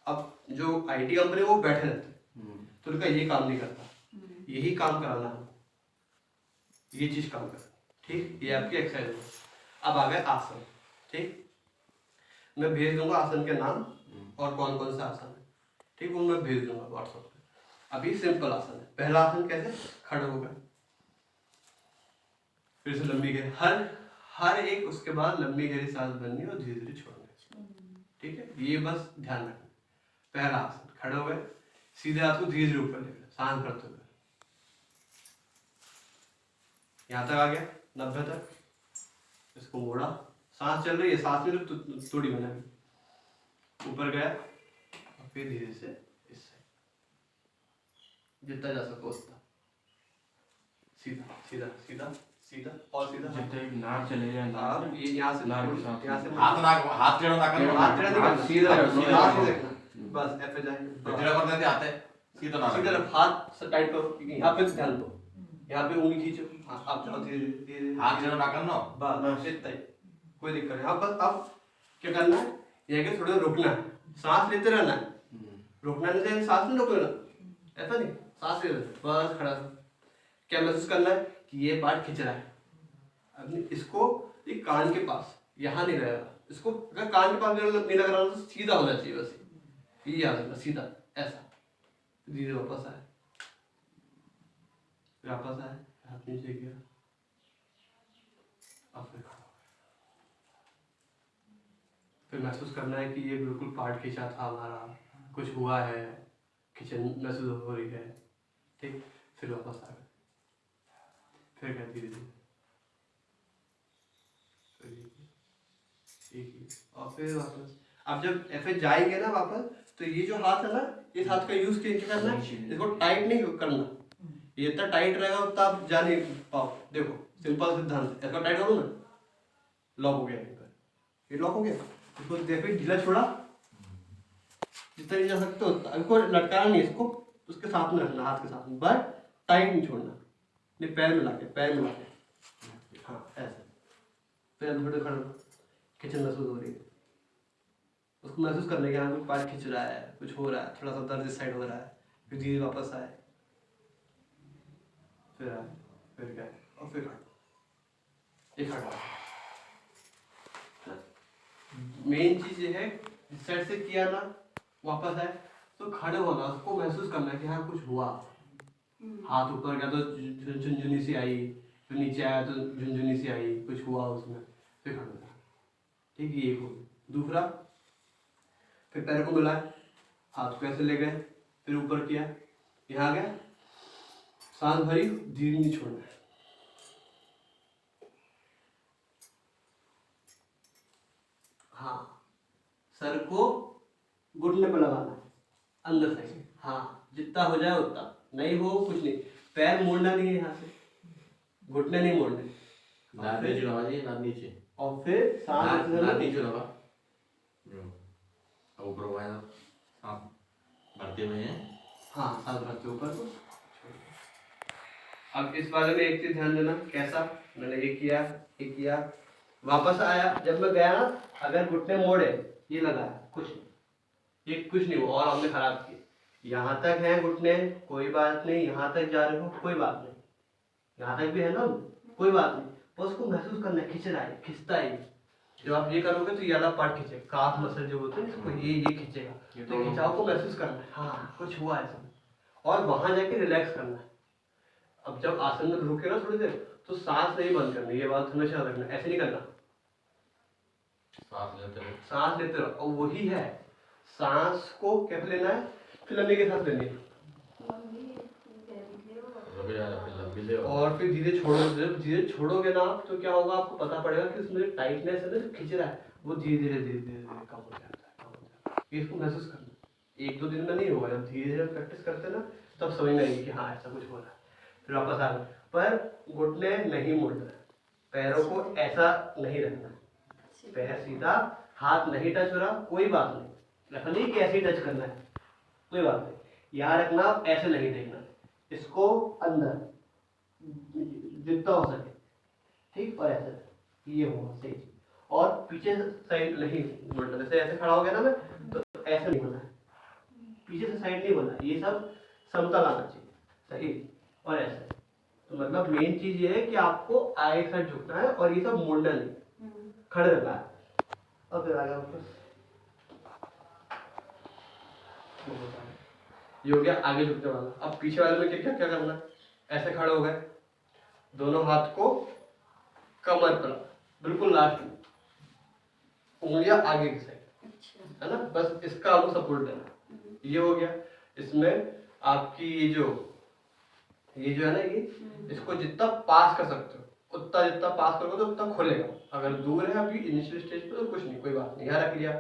अब जो आईटी कंपनी वो बैठे रहते तो उनका ये काम नहीं करता यही काम कराना है ये चीज काम कर ठीक ये आपकी एक्सरसाइज है अब आ गए आसन ठीक मैं भेज दूंगा आसन के नाम और कौन कौन सा आसन है ठीक वो मैं भेज दूंगा व्हाट्सएप पे अभी सिंपल आसन है पहला आसन कैसे खड़े हो गए फिर से लंबी गहरी हर एक उसके बाद लंबी गहरी सांस भरनी और धीरे धीरे छोड़ना ठीक है ये बस ध्यान रखना पहला आसन खड़े हो गए सीधे हाथ को धीरे धीरे ऊपर ले गए सांस भरते हुए यहाँ तक आ गया 90 तक इसको मोड़ा सांस चल रही है सांस में तो थोड़ी बना ऊपर गया और फिर धीरे से इस साइड जितना जा सको उतना सीधा सीधा सीधा सीधा और सीधा जितने नाक चले जाए नाक ये यहाँ से हाथ टेढ़ा ना करो हाथ टेढ़ा नहीं करना सीधा सीधा रखना बस ऐसे जाएंगे टेढ़ा कर देते आते सीधा ना सीधा हाथ से टाइट करो यहाँ पे ध्यान दो यहाँ पे उंगली खींचो हाँ आप जाओ धीरे धीरे हाथ टेढ़ा ना करना बस इतना ही कोई दिक्कत नहीं अब बस अब क्या करना है ये कि थोड़ा रुकना है सांस लेते रहना है रुकना नहीं चाहिए सांस नहीं रोकना ऐसा नहीं सांस ले बस खड़ा क्या महसूस करना है कि ये पार्ट खिंच रहा है अब इसको एक कान के पास यहाँ नहीं रहेगा इसको अगर कान के पास नहीं लग रहा तो सीधा होना चाहिए बस ये याद रखना सीधा ऐसा धीरे वापस आए वापस आए हाथ नीचे किया अब फिर महसूस करना है कि ये बिल्कुल पार्ट खींचा था हमारा कुछ हुआ है खिंचन महसूस हो रही है ठीक फिर वापस आ गए फिर क्या धीरे धीरे और फिर वापस अब जब ऐसे जाएंगे ना वापस तो ये जो हाथ है ना इस हाथ का यूज करना है इसको टाइट नहीं करना ये इतना टाइट रहेगा उतना आप जा नहीं पाओ देखो सिंपल सिद्धांत ऐसा टाइट करो ना लॉक हो गया ये लॉक हो गया इसको देखो ढीला छोड़ा जितना नहीं जा सकते हो इनको लटकाना नहीं इसको उसके साथ में रखना हाथ के साथ में बट टाइट नहीं छोड़ना नहीं पैर में लाके हाँ ऐसे फिर थोड़े खड़े किचन महसूस हो रही है उसको महसूस करने के यहाँ कोई पार्ट खींच रहा है कुछ हो रहा है थोड़ा सा दर्द इस साइड हो रहा है फिर धीरे वापस आए फिर आए फिर क्या और फिर खड़ा ये खड़ा मेन चीज ये है इस साइड से किया ना वापस आए तो खड़े होना उसको महसूस करना कि हाँ कुछ हुआ हाथ ऊपर गया तो झुनझुनी सी आई फिर नीचे आया तो झुनझुनी सी आई कुछ हुआ उसमें फिर खड़ा होना ठीक है एक हो दूसरा फिर पैर को मिलाए हाथ को ऐसे ले गए फिर ऊपर किया यहाँ गया सांस भरी धीरे नहीं छोड़ना है हाँ सर को घुटने पर लगाना है अंदर से हाँ जितना हो जाए उतना नहीं हो कुछ नहीं पैर मोड़ना नहीं है यहाँ से घुटने नहीं मोड़ने नीचे और फिर सांस नीचे लगा ऊपर भरते हुए हैं हाँ सांस भरते ऊपर को अब इस बारे में एक चीज ध्यान देना कैसा मैंने ये किया वापस आया जब मैं गया ना अगर घुटने मोड़े ये लगाया कुछ नहीं ये कुछ नहीं हुआ और हमने खराब किया यहाँ तक है घुटने, कोई बात नहीं, यहाँ तक जा रहे हो कोई बात नहीं, यहाँ तक भी है ना कोई बात नहीं, बस उसको महसूस करना है, खिंच रहा है, खिंचता है। जब आप ये करोगे तो ये वाला पार्ट खींचेगा, काफ मसल जो होते हैं इसको ये खींचेगा, तो खिंचाव को महसूस करना है, हाँ कुछ हुआ ऐसा, और वहां जाके रिलैक्स करना है। अब जब आसन में रुके ना थोड़ी देर, तो सांस नहीं बंद करनी, ये बात हमेशा रखना, ऐसे नहीं करना, सांस लेते रहो। और वही है, सांस को कैसे लेना है, फिर लंबी के साथ लेनी है, और फिर धीरे छोड़ो। जब धीरे छोड़ोगे ना आप, तो क्या होगा आपको पता पड़ेगा कि इसमें टाइटनेस है ना जो खिंच रहा है, वो धीरे धीरे कम हो जाता है। इसको महसूस करना, 1-2 दिन में नहीं होगा, जब धीरे धीरे प्रैक्टिस करते हैं ना तब समझ में आएगी कि हाँ ऐसा कुछ हो रहा है। फिर वापस आ गए, पर घुटने नहीं मुड़ना है, पैरों को ऐसा नहीं रखना, पैर सीधा, हाथ नहीं टच हो रहा, कोई बात नहीं, ऐसा नहीं कि ऐसे ही टच करना है, कोई बात नहीं, यहाँ रखना, ऐसे नहीं देखना, इसको अंदर जितना हो सके, ठीक, और ऐसे ये हुआ सही, और पीछे साइड नहीं बोलना, जैसे ऐसे खड़ा हो गया ना मैं, तो ऐसे नहीं बोलना है, पीछे से साइड नहीं बोलना, ये सब समतल आना चाहिए, सही, और ऐसे। तो मतलब मेन चीज ये है कि आपको आगे साइड झुकना है, और ये सब मोड़ना नहीं, खड़े रहना है, और फिर आगे वापस। ये हो गया आगे झुकने वाला। अब पीछे वाले में क्या क्या करना है, ऐसे खड़े हो गए, दोनों हाथ को कमर पर, बिल्कुल लास्ट में, उंगलियां आगे की साइड, है ना, बस इसका आपको सपोर्ट देना। ये हो गया। इसमें आपकी ये जो है ना, ये इसको जितना पास कर सकते हो उतना, जितना पास करोगे तो उतना खुलेगा। अगर दूर है अभी इनिशियल स्टेज पे तो कुछ नहीं, कोई बात नहीं, यहाँ रख लिया,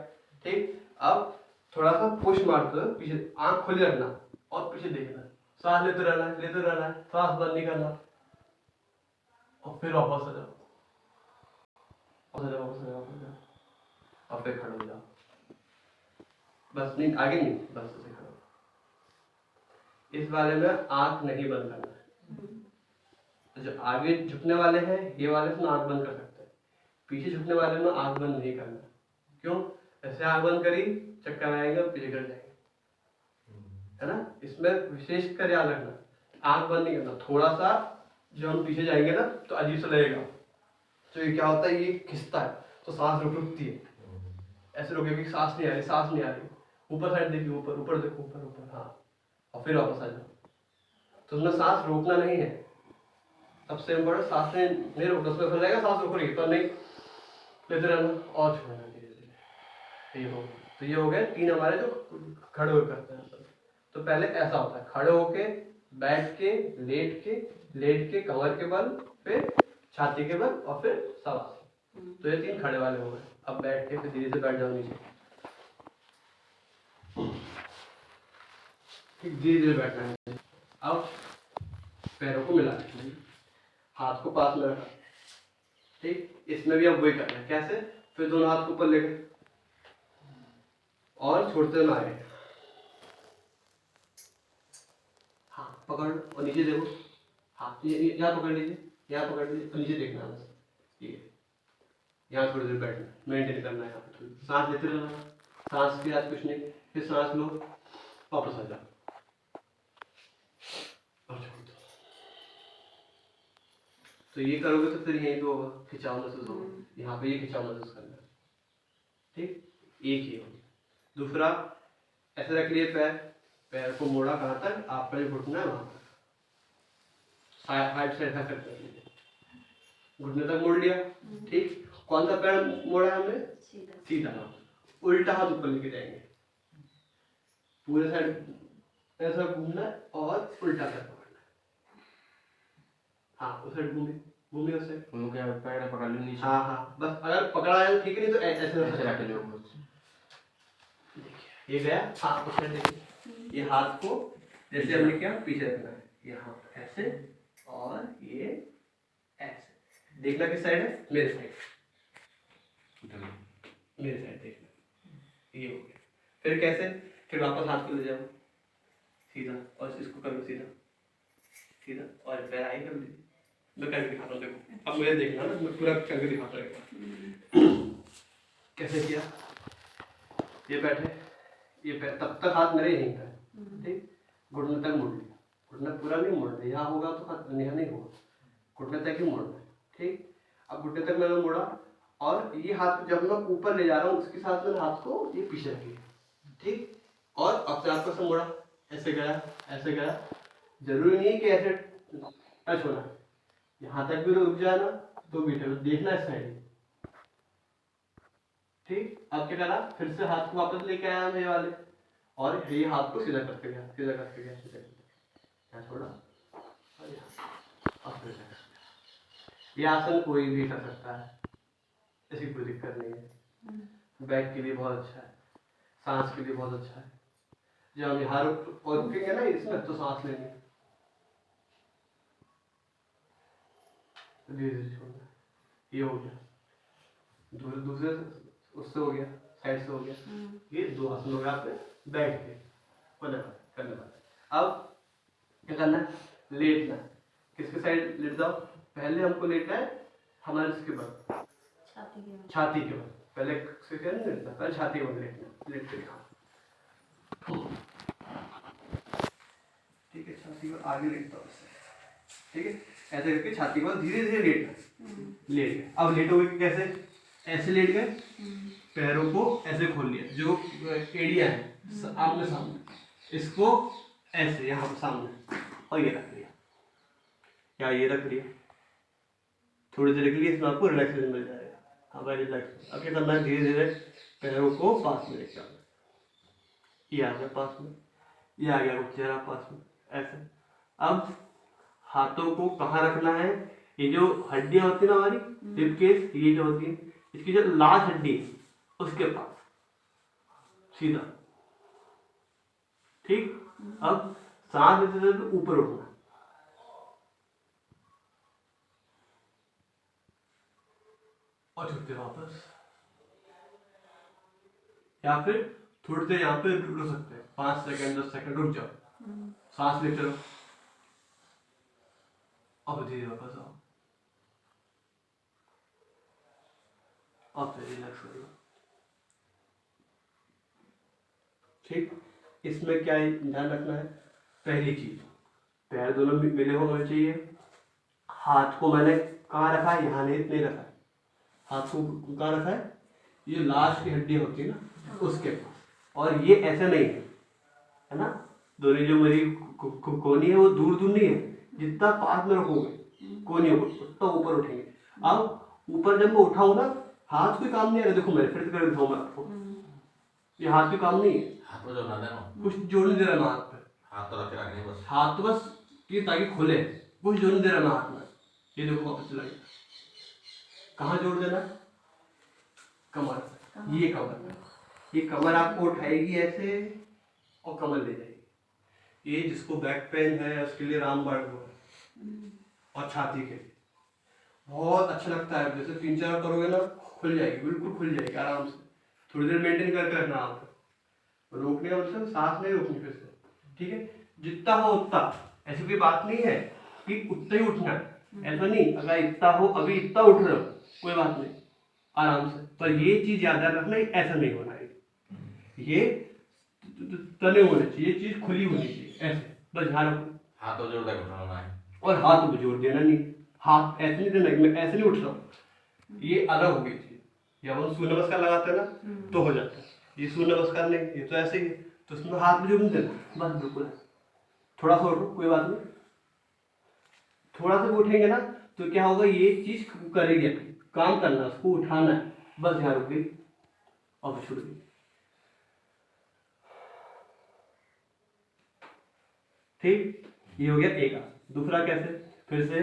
ठीक। अब थोड़ा सा पुश मारते हो पीछे, आंख खुली रखना और पीछे देखना, सांस लेते रहना है, सांस बंद नहीं करना, और फिर वापस आ जाओ, और फिर खड़े हो जाओ, बस, नहीं आगे नहीं, बस ऐसे खड़े। इस वाले में आंख नहीं बंद करना है, तो जो आगे झुकने वाले हैं ये वाले से आंख बंद कर सकते हैं, पीछे झुकने वाले में आंख बंद नहीं करना। क्यों? ऐसे आंख बंद करी, चक्कर आएगा, पीछे गिर जाएंगे, है ना। इसमें विशेष कर याद रखना, आंख बंद नहीं करना। थोड़ा सा जो हम पीछे जाएंगे ना तो अजीब सा लगेगा, तो ये क्या होता है, ये खिंचता है तो सांस रुकती है, ऐसे रुकेगी, सांस नहीं आ रही, ऊपर साइड देखिए, ऊपर देखो, ऊपर, हाँ, और फिर वापस आ जाओ। तो उसमें सांस रोकना नहीं है, सबसे इम्पोर्टेंट, सांस नहीं रोकना, उसमें फंस जाएगा, सांस रोक रही तो नहीं, लेते रहना और छोड़ना धीरे धीरे। ये हो गया, तो ये हो गए 3 हमारे जो खड़े होकर करते हैं। तो पहले ऐसा होता है, खड़े होके, बैठ के, लेट के कमर के बल, फिर छाती के बल, और फिर शवासन। तो ये 3 खड़े वाले हो गए। अब बैठ के फिर धीरे से बैठ जाओ नीचे, धीरे धीरे बैठना है। अब पैरों को मिला, हाथ को पास में रखा, ठीक। इसमें भी अब वही करना है, कैसे, फिर दोनों हाथ को ऊपर लेकर और छोड़ते ना आए, हाँ पकड़, और नीचे देखो, हाँ यहाँ पकड़ लीजिए, और नीचे देखना है, बस ये यहाँ थोड़ी देर बैठना, मेंटेन करना है। यहाँ पे सांस लेते रहना, सांस के साथ कुछ नहीं, फिर सांस लो, वापस आ जाओ, तो ये करोगे तो फिर यहीं पे होगा, खिंचाव महसूस होगा, यहाँ पे ये खिंचाव महसूस करना, ठीक। एक ही होगा। दूसरा, ऐसे रख लिए पैर को मोड़ा कहाँ तक, आपका जो घुटना है वहां तक, साइड से ऐसा करते हैं, घुटने तक मोड़ लिया, ठीक। कौन सा पैर मोड़ा है हमने, सीधा, उल्टा हाथ ऊपर लेके जाएंगे, पूरे साइड ऐसा घूमना है और उल्टा पैर पकड़ना है, हाँ उस साइड घूमे उस साइड, पैर पकड़ लो नीचे, हाँ बस, अगर पकड़ा है ठीक है, नहीं तो ऐसे रख लो। देखिए ये गया, हाँ उस साइड देखिए, ये हाथ को जैसे हमने किया पीछे रखना है, ये हाथ ऐसे और ये ऐसे, देखना किस साइड है, मेरे साइड देखना, ये हो गया। फिर कैसे, फिर वापस हाथ को ले जाओ सीधा, और इसको कर लो सीधा, और पैर आगे कर लीजिए, मैं करके दिखाता हूँ, देखो अब मुझे देखना ना, मैं पूरा करके दिखाता रहेगा। कैसे किया, ये बैठे, ये पैर, तब तक हाथ मेरे यहीं का है, ठीक। घुटने तक मोड़ लिया, घुटना पूरा नहीं मोड़ना, यहाँ होगा तो यहाँ नहीं होगा, घुटने तक ही मोड़ना है। ठीक, अब घुटने तक मैंने मोड़ा और ये हाथ जब मैं ऊपर ले जा रहा हूँ उसके साथ मैंने हाथ को ये पीछे रख लिया। ठीक, और अपने आप को मोड़ा, ऐसे गया ऐसे गया, जरूरी नहीं कि ऐसे टच होना, यहाँ तक भी रुक जाना 2 मीटर देखना है साइड। ठीक, अब क्या करा, फिर से हाथ को वापस लेके आया मेरे वाले और ये हाथ को सीधा करते गया, सीधा करते गया, सीधा करते गया, छोड़ा और यहाँ अब फिर से। ये आसन कोई भी कर सकता है, ऐसी कोई दिक्कत नहीं है। बैक के लिए बहुत अच्छा है, सांस के लिए बहुत अच्छा है। जब हम यहाँ रुकेंगे ना इसमें तो सांस लेंगे, धीरे धीरे छोड़ना। ये हो गया, दूसरे उससे हो गया, साइड से हो गया। ये 2 आसन हो गया आपने बैठ के करने वाला। अब क्या करना है, लेटना। किसके साइड लेट जाओ, पहले हमको लेटना है हमारे इसके बल, छाती के बल। पहले लेटना, पहले छाती के बल लेटना, लेट के दिखाओ। ठीक है, छाती को आगे लेटता हूँ, ठीक है, ऐसे करके छाती को धीरे धीरे लेटना। लेट गए, अब लेटोगे कैसे, ऐसे लेट गए, पैरों को ऐसे खोल लिया, जो एड़िया है आमने सामने, इसको ऐसे यहाँ सामने और ये रख लिया, या ये रख लिया, थोड़ी देर के लिए इसमें आपको रिलैक्सेशन मिल जाएगा। हाँ भाई रिलैक्स। अब क्या करना है, धीरे धीरे पैरों को पास में लेकर आना, ये आ गया पास में, ये आ गया चेहरा पास में, ऐसे। अब हाथों को कहाँ रखना है, ये जो हड्डियां होती है ना हमारी हिप केस, ये जो होती है, इसकी जो लास्ट हड्डी है उसके पास सीधा। ठीक, अब सांस लेते हुए ऊपर उठना और छुट्टे वापस, या फिर थोड़ी देर यहाँ पे रुक सकते हैं, 5 सेकंड 10 सेकंड रुक जाओ, सांस लेते रहो, अब धीरे वापस आओ, अब फिर रिलैक्स कर लो। ठीक, इसमें क्या ध्यान रखना है, पहली चीज पैर दोनों मिले होने चाहिए। हाथ को मैंने कहाँ रखा है, यहाँ नहीं रखा है, हाथ को कहाँ रखा है, ये लास्ट की हड्डी होती है ना उसके पास, और ये ऐसे नहीं है ना, दोनों जो मेरी कोनी है वो दूर दूर नहीं है, जितना पास में रखोगे कोनी उतना ऊपर उठेंगे। अब ऊपर जब मैं उठाऊं ना, हाथ कोई काम नहीं आ रहा, देखो मैं फिर कर दिखाऊं मैं आपको, ये हाथ भी काम नहीं है, हाथ को जोड़ना देना, कुछ जोड़ नहीं दे रहा मैं हाथ पे, हाथ तो रखे रखने बस, हाथ तो बस ये ताकि खुले, कुछ जोड़ नहीं दे रहा मैं हाथ में। ये देखो वापस चला गया, कहाँ जोड़ देना, कमर, ये कमर, ये कमर आपको उठाएगी ऐसे और कमर ले जाएगी। ये जिसको बैक पेन है उसके लिए रामबाण है, और छाती के लिए बहुत अच्छा लगता है। जैसे 3-4 करोगे ना, खुल जाएगी, बिल्कुल खुल जाएगी आराम से। थोड़ी देर मेंटेन करके रखना, आप रोकने का मतलब सांस नहीं रोकनी फिर से, ठीक है, जितना हो उतना, ऐसी कोई बात नहीं है कि उतना ही उठना है, ऐसा नहीं, अगर इतना हो अभी इतना उठ रहे हो कोई बात नहीं, आराम से, पर ये चीज याद रखना ऐसा नहीं होना है, ये तने होने चाहिए, ये चीज खुली होनी चाहिए, ऐसे बस ध्यान रखो। हाथ तो जोड़ देकर उठाना है, और हाथ को जोड़ देना नहीं, हाथ ऐसे नहीं देना, मैं ऐसे नहीं उठ रहा हूँ, ये अलग हो गई चीज। जब हम सूर्य नमस्कार लगाते हैं ना तो हो जाता है, ये सूर्य नमस्कार नहीं, ये तो ऐसे ही है, तो उसमें हाथ में जोड़ नहीं देना, बस बिल्कुल थोड़ा सा उठो कोई बात नहीं, थोड़ा सा उठेंगे ना तो क्या होगा, ये चीज करेगी, काम करना, उसको उठाना है, बस यहाँ रुक गई और छुड़ गई। ठीक, ये हो गया एक आसन। दूसरा कैसे, फिर से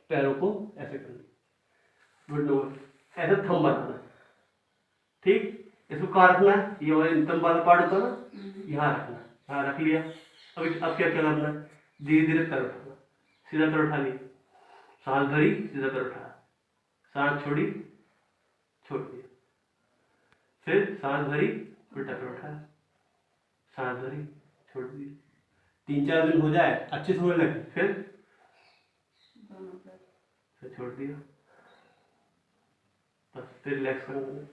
पैरों को ऐसे करना, ऐसे थंब बनाना है, ठीक, इसको कहाँ रखना है, ये वाला थंब वाला पार्ट होता है ना, यहाँ रखना है, यहाँ रख लिया। अब क्या क्या करना है, धीरे धीरे कर उठाना, सीधा कर उठा लिया, सांस भरी सीधा कर उठाया, सांस छोड़ी छोड़ दिया, फिर सांस भरी उल्टा कर उठाया, सांस भरी छोड़ दी। 3-4 दिन हो जाए, अच्छे से होने लगे, फिर छोड़ दिया, बस फिर रिलैक्स करना।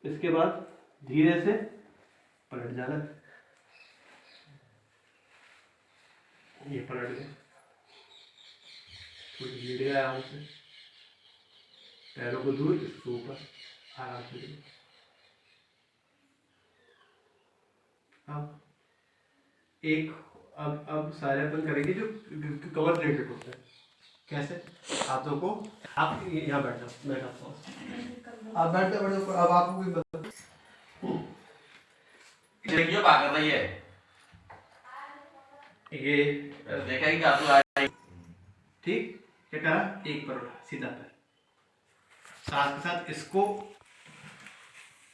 इसके बाद धीरे से पलट जाना, ये पलट गए, थोड़ी धीरे आराम से, पैरों को दूर, इसको ऊपर आराम से। अब सारे अपन करेंगे जो कवर रिलेटेड होते हैं। कैसे? हाथोको आप यहाँ बैठ जाओ, मैं करता हूँ, आप बैठ जाओ। अब आपको भी बता, देखियो क्या कर रही है ये देखा ही क्या तू आया। ठीक, क्या करा? एक पर उठा, सीधा पैर, साथ के साथ इसको,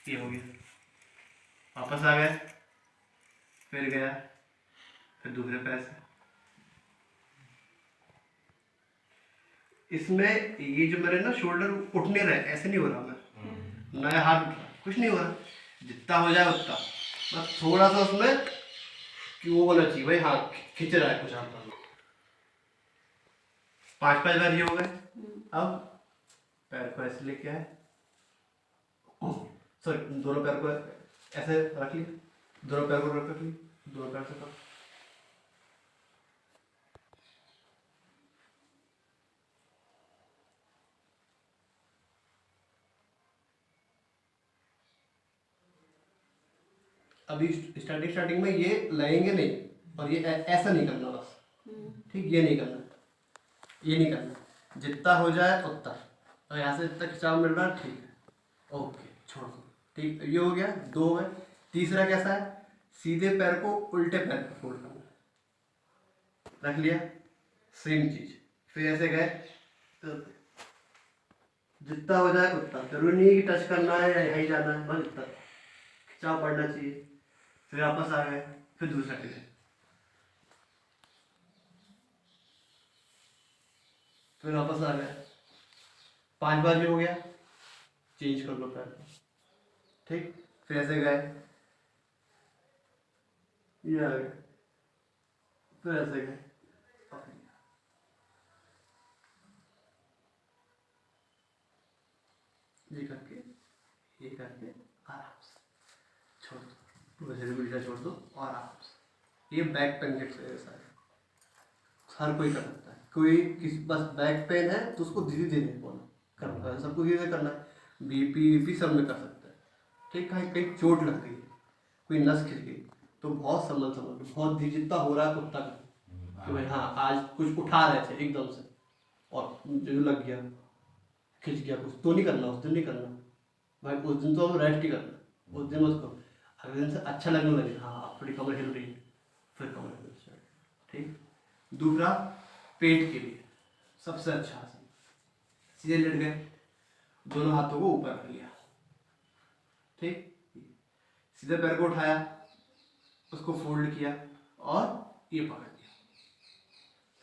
ये हो गया, वापस आ गए, फिर गया, फिर दूसरे पैर से। इसमें ये जो मेरे ना शोल्डर उठने रहे, ऐसे नहीं हो रहा, मैं नया हाथ उठ रहा, कुछ नहीं हो रहा, जितना हो जाए उतना, बस थोड़ा सा उसमें कि वो होना चाहिए भाई, हाँ खिंच रहा है कुछ आपका। 5 बार ये हो गए। अब पैर को ऐसे लेके आए, सॉरी दोनों पैर को ऐसे रख लिए, दोनों पैर को रख लिए, दोनों पैर से करो। अभी स्टार्टिंग में ये लगेंगे नहीं, और ये ऐसा नहीं करना बस, ठीक, ये नहीं करना, ये नहीं करना, जितना हो जाए उतना, और यहाँ से जितना खिंचाव मिल रहा है, ठीक है, ओके, छोड़ दो, ठीक, ये हो गया, 2 है। तीसरा कैसा है? सीधे पैर को उल्टे पैर पर फोल्ड करना, रख लिया, सेम चीज, फिर ऐसे गए, तो जितना हो जाए उतना, जरूरी नहीं कि टच करना है या यहीं जाना है, बस इतना खिंचाव पड़ना चाहिए। फिर वापस आ गए, फिर दूसरा टिक, फिर वापस आ गए, 5 बार भी हो गया, चेंज कर लो पैर को, ठीक, फिर ऐसे गए, ये आ गए, फिर ऐसे गए, ये करके आराम से छोड़ दो, उल्टा छोड़ दो और आराम से। ये बैक पेन के एक्सरसाइज है, हर कोई कर सकता है, कोई किसी बस बैक पेन है तो उसको धीरे धीरे करना है, सबको धीरे धीरे करना है। बीपी सब में कर सकता है, ठीक, कहीं कहीं चोट लग गई, कोई नस खिंच गई, तो बहुत संभल के बहुत धीरे, जितना हो रहा है उतना करो, कि भाई हाँ आज कुछ उठा रहे थे एकदम से और जो लग गया, खिंच गया कुछ, तो नहीं करना, उस दिन नहीं करना भाई, उस दिन तो हम रेस्ट ही करना, उस दिन उसको अगले दिन से अच्छा लगने लगे, हाँ थोड़ी कमर हिल रही है, फिर कमर हिल, ठीक। दूसरा, पेट के लिए सबसे अच्छा आसन, सीधे लेट गए, दोनों हाथों को ऊपर रख लिया, ठीक, सीधे पैर को उठाया, उसको फोल्ड किया और ये पकड़ लिया,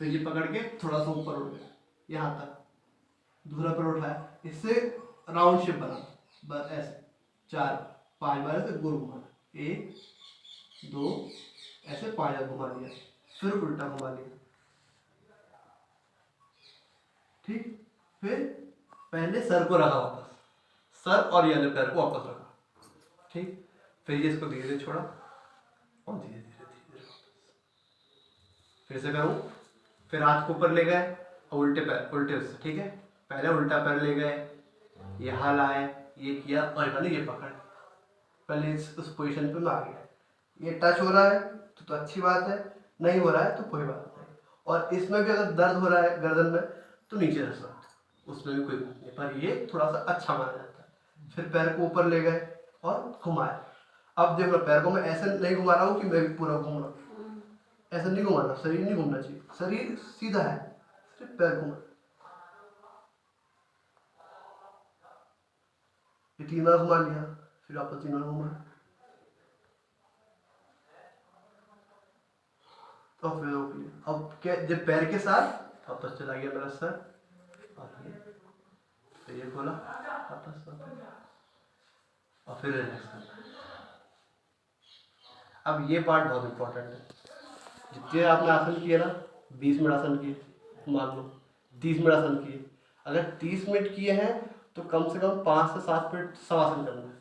फिर ये पकड़ के थोड़ा सा ऊपर उठ गया यहाँ तक, दूसरा पैर उठाया, इससे राउंड शेप बना, बस ऐसे 4-5 बार ऐसे गोल घुमाना, 1 2 ऐसे 5 बार घुमा दिया, फिर उल्टा घुमा लिया, ठीक, फिर पहले सर को रखा वापस, सर और ये वाले पैर को वापस रखा, ठीक, फिर ये इसको धीरे धीरे छोड़ा और धीरे धीरे फिर से करूँ, फिर हाथ को ऊपर ले गए और उल्टे पैर, उल्टे उससे, ठीक है, पहले उल्टा पैर ले गए, यहाँ लाए, ये किया और मैंने ये पकड़, पहले उस पोजीशन पे मैं आ गया, ये टच हो रहा है तो अच्छी बात है, नहीं हो रहा है तो कोई बात नहीं, और इसमें भी अगर दर्द हो रहा है गर्दन में तो नीचे रख सकते, उसमें भी कोई बात नहीं, पर ये थोड़ा सा अच्छा माना जाता है। फिर पैर को ऊपर ले गए और घुमाए, अब देख लो पैर को मैं ऐसे नहीं घुमा रहा हूँ कि मैं भी पूरा घूम रहा हूँ, ऐसे नहीं घुमाना, शरीर नहीं घूमना चाहिए, शरीर सीधा है, सिर्फ पैर घुमा, ये 3 बार घुमा लिया, फिर वापस 3 बार घुमा, तो फिर रोक लिया। अब क्या, जब पैर के साथ वापस चला गया मेरा सर, और ये खोला वापस, और फिर रिलैक्स करना। अब ये पार्ट बहुत इम्पोर्टेंट है, जितने आपने आसन किए ना, 20 मिनट आसन किए, मान लो 30 मिनट आसन किए, अगर 30 मिनट किए हैं तो कम से कम 5 से 7 मिनट शवासन करना है,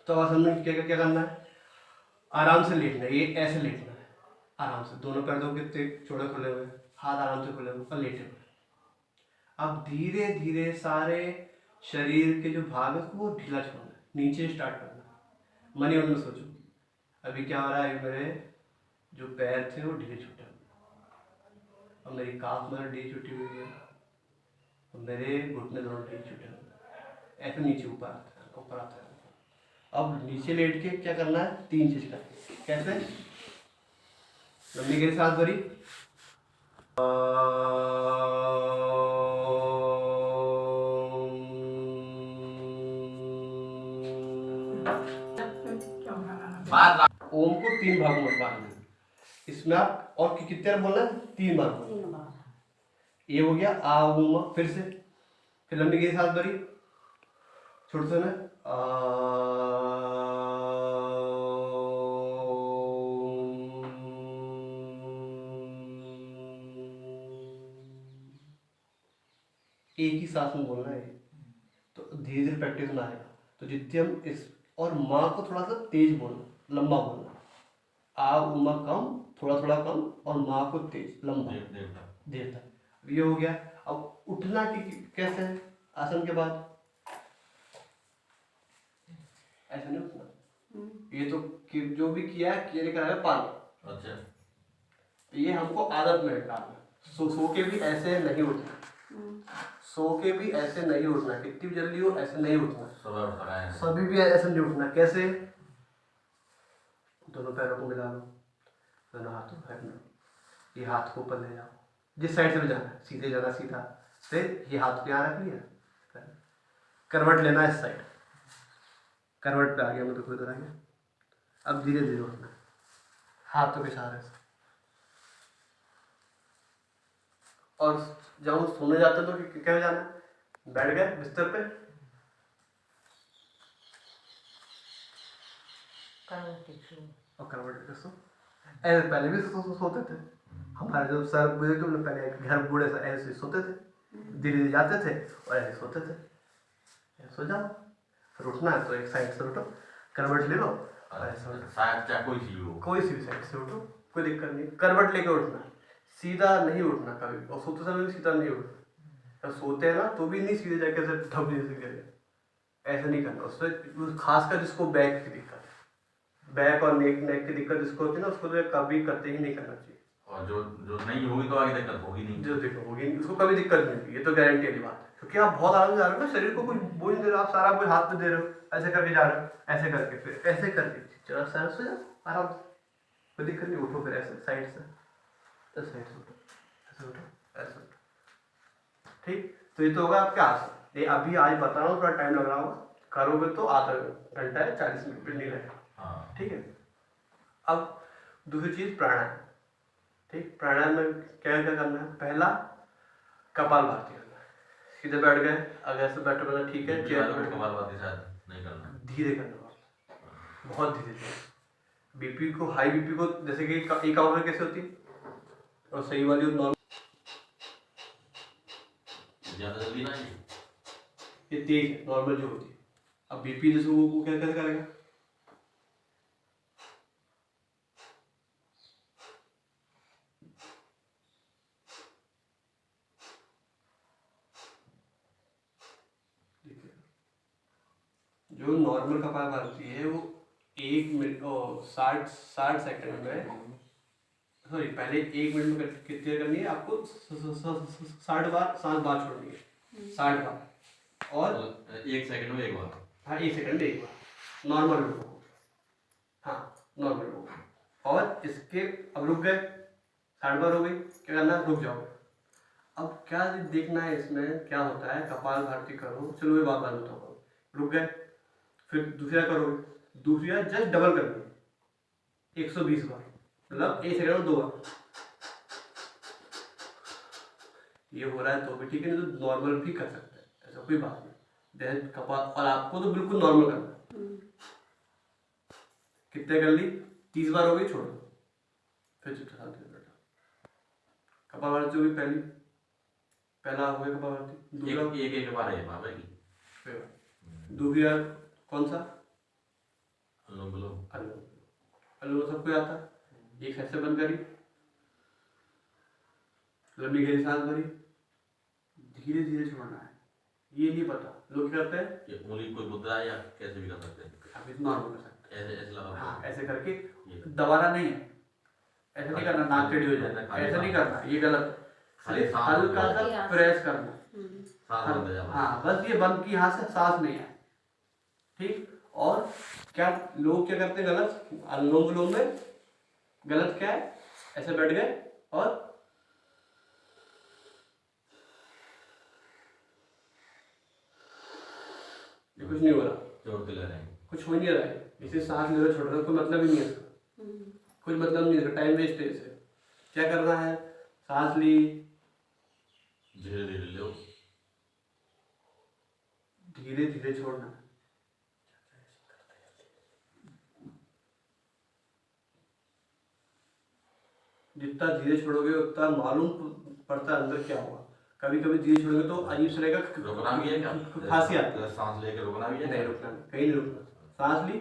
तो आसन में क्या क्या करना है, आराम से लेटना है, ये ऐसे लेटना है आराम से, दोनों पैर दो कितने चौड़े खुले हुए, हाथ आराम से खुले हुए और लेटे हुए। अब धीरे धीरे सारे शरीर के जो भाग है वो ढीला छोड़ना है, नीचे स्टार्ट करना है। मनी मन में सोचो अभी क्या हो रहा है, मेरे जो पैर थे वो ढीले छूटे हुए और मेरी काफ में ढीली छुट्टी हुई है और मेरे घुटने दोनों ढीले छूटे हुए, ऐसे नीचे ऊपर आता है, ऊपर आता है। अब नीचे लेट के क्या करना है, 3 चीज करनी है। कैसे, लंबी गहरी सांस भरी, ओम को 3 भागों में बांटना है। इसमें आप और कितने बार बोलना है, 3 बार बोलना। 3 बार। ये हो गया आ उम, फिर से, फिर लंबी गहरी सांस भरी, छोटे से ना एक ही सांस में बोलना है, तो धीरे धीरे प्रैक्टिस में आएगा। तो जितने हम इस और माँ को थोड़ा सा तेज बोलना, लंबा बोलना, आ उमा कम, थोड़ा थोड़ा कम, और माँ को तेज लंबा देर तक। ये हो गया। अब उठना कैसे है, आसन के बाद ऐसा नहीं उठना, ये तो जो भी किया है किए कराया पानी। अच्छा, तो ये हमको आदत में डालना। सो के भी ऐसे नहीं उठना, सो के भी ऐसे नहीं उठना, कितनी भी जल्दी हो ऐसे नहीं उठना, सभी भी ऐसे नहीं उठना। कैसे, दोनों पैरों को मिला लो, दोनों हाथों को फेरना, ये हाथ को ऊपर ले जाओ, जिस साइड से भी जाना है, सीधे जाना सीधा, फिर ये हाथ पे यहाँ रख लिया, करवट लेना इस साइड, करवट पे आ गया, मतलब इधर आ गया। अब धीरे धीरे उठना, हाथों के सहारे से। और जब हम सोने जाते तो क्या जाना है, बैठ गए बिस्तर पे, और करवट के सो। ऐसे पहले भी सोते थे हमारे जब सर बुजुर्ग लोग, पहले घर बूढ़े ऐसे सोते थे, धीरे धीरे जाते थे और ऐसे सोते थे। सो जाओ, फिर उठना है तो एक साइड से उठो, करवट ले लो और ऐसे उठो, कोई सी भी साइड से उठो, कोई दिक्कत नहीं। करवट लेके उठना, सीधा नहीं उठना कभी, और सोते समय भी सीधा नहीं उठना। जब सोते हैं ना तो भी नहीं सीधे जाके ऐसे धबने से गिरे, ऐसे नहीं करना। उससे खासकर जिसको बैक की दिक्कत है, बैक और नेक की दिक्कत जिसको होती है ना, उसको तो कभी करते ही नहीं करना चाहिए। और जो नहीं होगी तो आगे दिक्कत होगी नहीं, जो देखो होगी नहीं, उसको कभी दिक्कत नहीं होगी, ये तो गारंटी वाली बात है। क्योंकि आप बहुत आराम से जा रहे हो ना, शरीर को कोई बोझ नहीं दे रहे हो, आप सारा बोझ हाथ में दे रहे हो, ऐसे करके जा रहे हो, ऐसे करके फिर ऐसे करके चलो सर सो जाओ आराम से, कोई दिक्कत नहीं। उठो फिर ऐसे साइड से, साइड से उठो, ऐसे उठो, ऐसे उठो, ठीक। तो ये तो होगा आपके आसन। ये अभी आज बता रहा हूँ, थोड़ा टाइम लग रहा होगा, करोगे तो आधा घंटा है, 40 मिनट भी नहीं लगेगा, ठीक है। अब दूसरी चीज प्राणायाम, ठीक। प्राणायाम में क्या क्या करना है, पहला कपालभाति करना है, सीधे बैठ गए, अगर ऐसे बैठे बना ठीक है, चेयर पे कपालभाति शायद नहीं करना, धीरे करना, बहुत धीरे धीरे। बीपी को, हाई बीपी को, जैसे कि एक आवर कैसे होती है और सही वाली और नॉर्मल, ज्यादा जल्दी ना, ये तेज है नॉर्मल जो होती है। अब बीपी जैसे वो क्या कैसे करेगा, जो नॉर्मल कपालभाति है वो 1 मिनट और 60 सेकंड में, सॉरी पहले 1 मिनट में कितनी करनी है आपको, 60 बार सांस बाहर छोड़नी है, 60 बार, और 1 सेकंड में 1 बार, हाँ 1 सेकंड में 1 बार, नॉर्मल लोगों को, हाँ नॉर्मल लोगों को। और इसके अब रुक गए, 60 बार हो गई, क्या करना है, रुक जाओ। अब क्या देखना है इसमें क्या होता है, कपालभाति करो, चलो ये बात बताओ, रुक गए, फिर दूसरा करोगे, दूसरा जस्ट डबल करनी 120 बार, मतलब 1 सेकंड में 2 बार। ये हो रहा है तो भी ठीक है, नहीं तो नॉर्मल भी कर सकते हैं, ऐसा कोई बात नहीं। देन कपाल, और आपको तो बिल्कुल नॉर्मल करना है। कितने कर ली, 30 बार हो गई, छोड़ दो, फिर चुपचाप बैठो। कपालभाति जो भी पहला हो गया कपालभाति, दूसरा एक बार है बाबा की, दूसरा कौन सा, अनुलोम विलोम। अनुलोम सबको आता है। एक ऐसे बंद करी, लंबी गहरी सांस भरी, धीरे धीरे छोड़ना है। ये नहीं पता लोग क्या करते हैं, ये उंगली कोई मुद्रा है या कैसे भी कर सकते हैं? अभी तो नॉर्मल कर सकते ऐसे ऐसे लगा। हैं। हाँ ऐसे करके दबाना नहीं है, ऐसे नहीं करना नाक टेढ़ी हो जाए, ऐसे नहीं करना, ये गलत। सिर्फ हल्का सा प्रेस करना, सांस बंद है। हाँ बस ये बंद की, यहाँ से सांस नहीं आए, ठीक। और क्या लोग क्या करते हैं गलत, अनुलोम विलोम में गलत क्या है, ऐसे बैठ गए और कुछ नहीं हो रहा, जोड़ते ले रहे हैं, कुछ हो नहीं रहा है, इसे सांस ले रहे छोड़ रहे, कोई मतलब ही नहीं है इसका, कोई मतलब नहीं है, टाइम वेस्ट है इसे। क्या करना है, सांस ली, धीरे धीरे लो, धीरे धीरे छोड़ना है। जितना धीरे छोड़ोगे उतना मालूम पड़ता है अंदर क्या हुआ। कभी कभी धीरे छोड़ोगे तो अजीब से रहेगा, रुकना भी है क्या? खांसी आती है। सांस लेके रुकना भी है? नहीं रुकना, कहीं नहीं रुकना। सांस ली,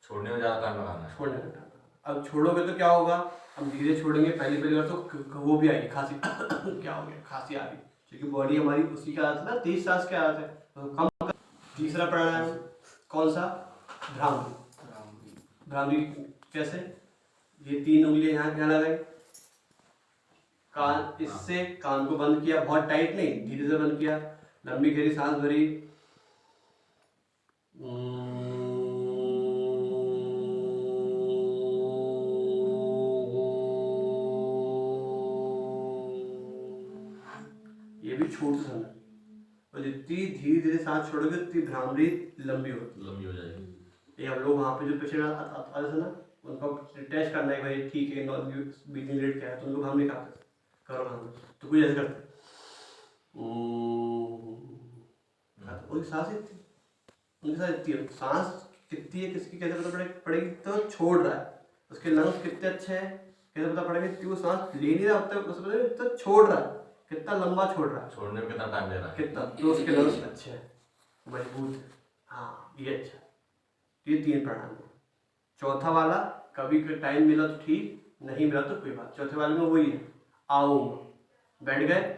छोड़ने में ज्यादा टाइम लगाना है। छोड़ने का। अब छोड़ोगे तो क्या होगा, हम धीरे छोड़ेंगे, पहली पहली बार तो वो भी आएगी खांसी क्या हो गया, खांसी आ रही, क्योंकि बॉडी हमारी उसी का आदत है ना, 30 सांस के आदत है, तो कम। तीसरा प्राणायाम कौन सा, भ्रामरी। भ्रामरी कैसे, ये 3 उंगलियां यहाँ लगाई, कान, इससे कान को बंद किया, बहुत टाइट नहीं, धीरे से बंद किया, लंबी गहरी सांस भरी, ये भी छोड़ सकना, और जितनी धीरे धीरे सांस छोड़ोगे उतनी भ्रामरी लंबी हो जाएगी। ये हम लोग वहाँ पे जो पेशेंट आते थे ना, उनको टेस्ट करना है भाई ठीक है ब्रीथिंग रेट क्या है, तो उनको हम नहीं खाते करो हम, तो कुछ ऐसे करते उनकी सांस इतनी, उनकी सांस इतनी है, सांस कितनी है किसकी कैसे पता पड़ेगी, तो छोड़ रहा है, उसके लंग्स कितने अच्छे हैं कैसे पता पड़ेगा, कि वो सांस ले नहीं रहा होता है, तो छोड़ रहा है, कितना लंबा छोड़ रहा है, छोड़ने में कितना टाइम ले रहा है, कितना, तो उसके लंग्स अच्छे हैं, मजबूत है, हाँ ये अच्छा। ये 3 प्राणायाम है। चौथा वाला कभी टाइम मिला तो ठीक, नहीं मिला तो कोई बात, चौथे वाले में वही है, आओ बैठ गए,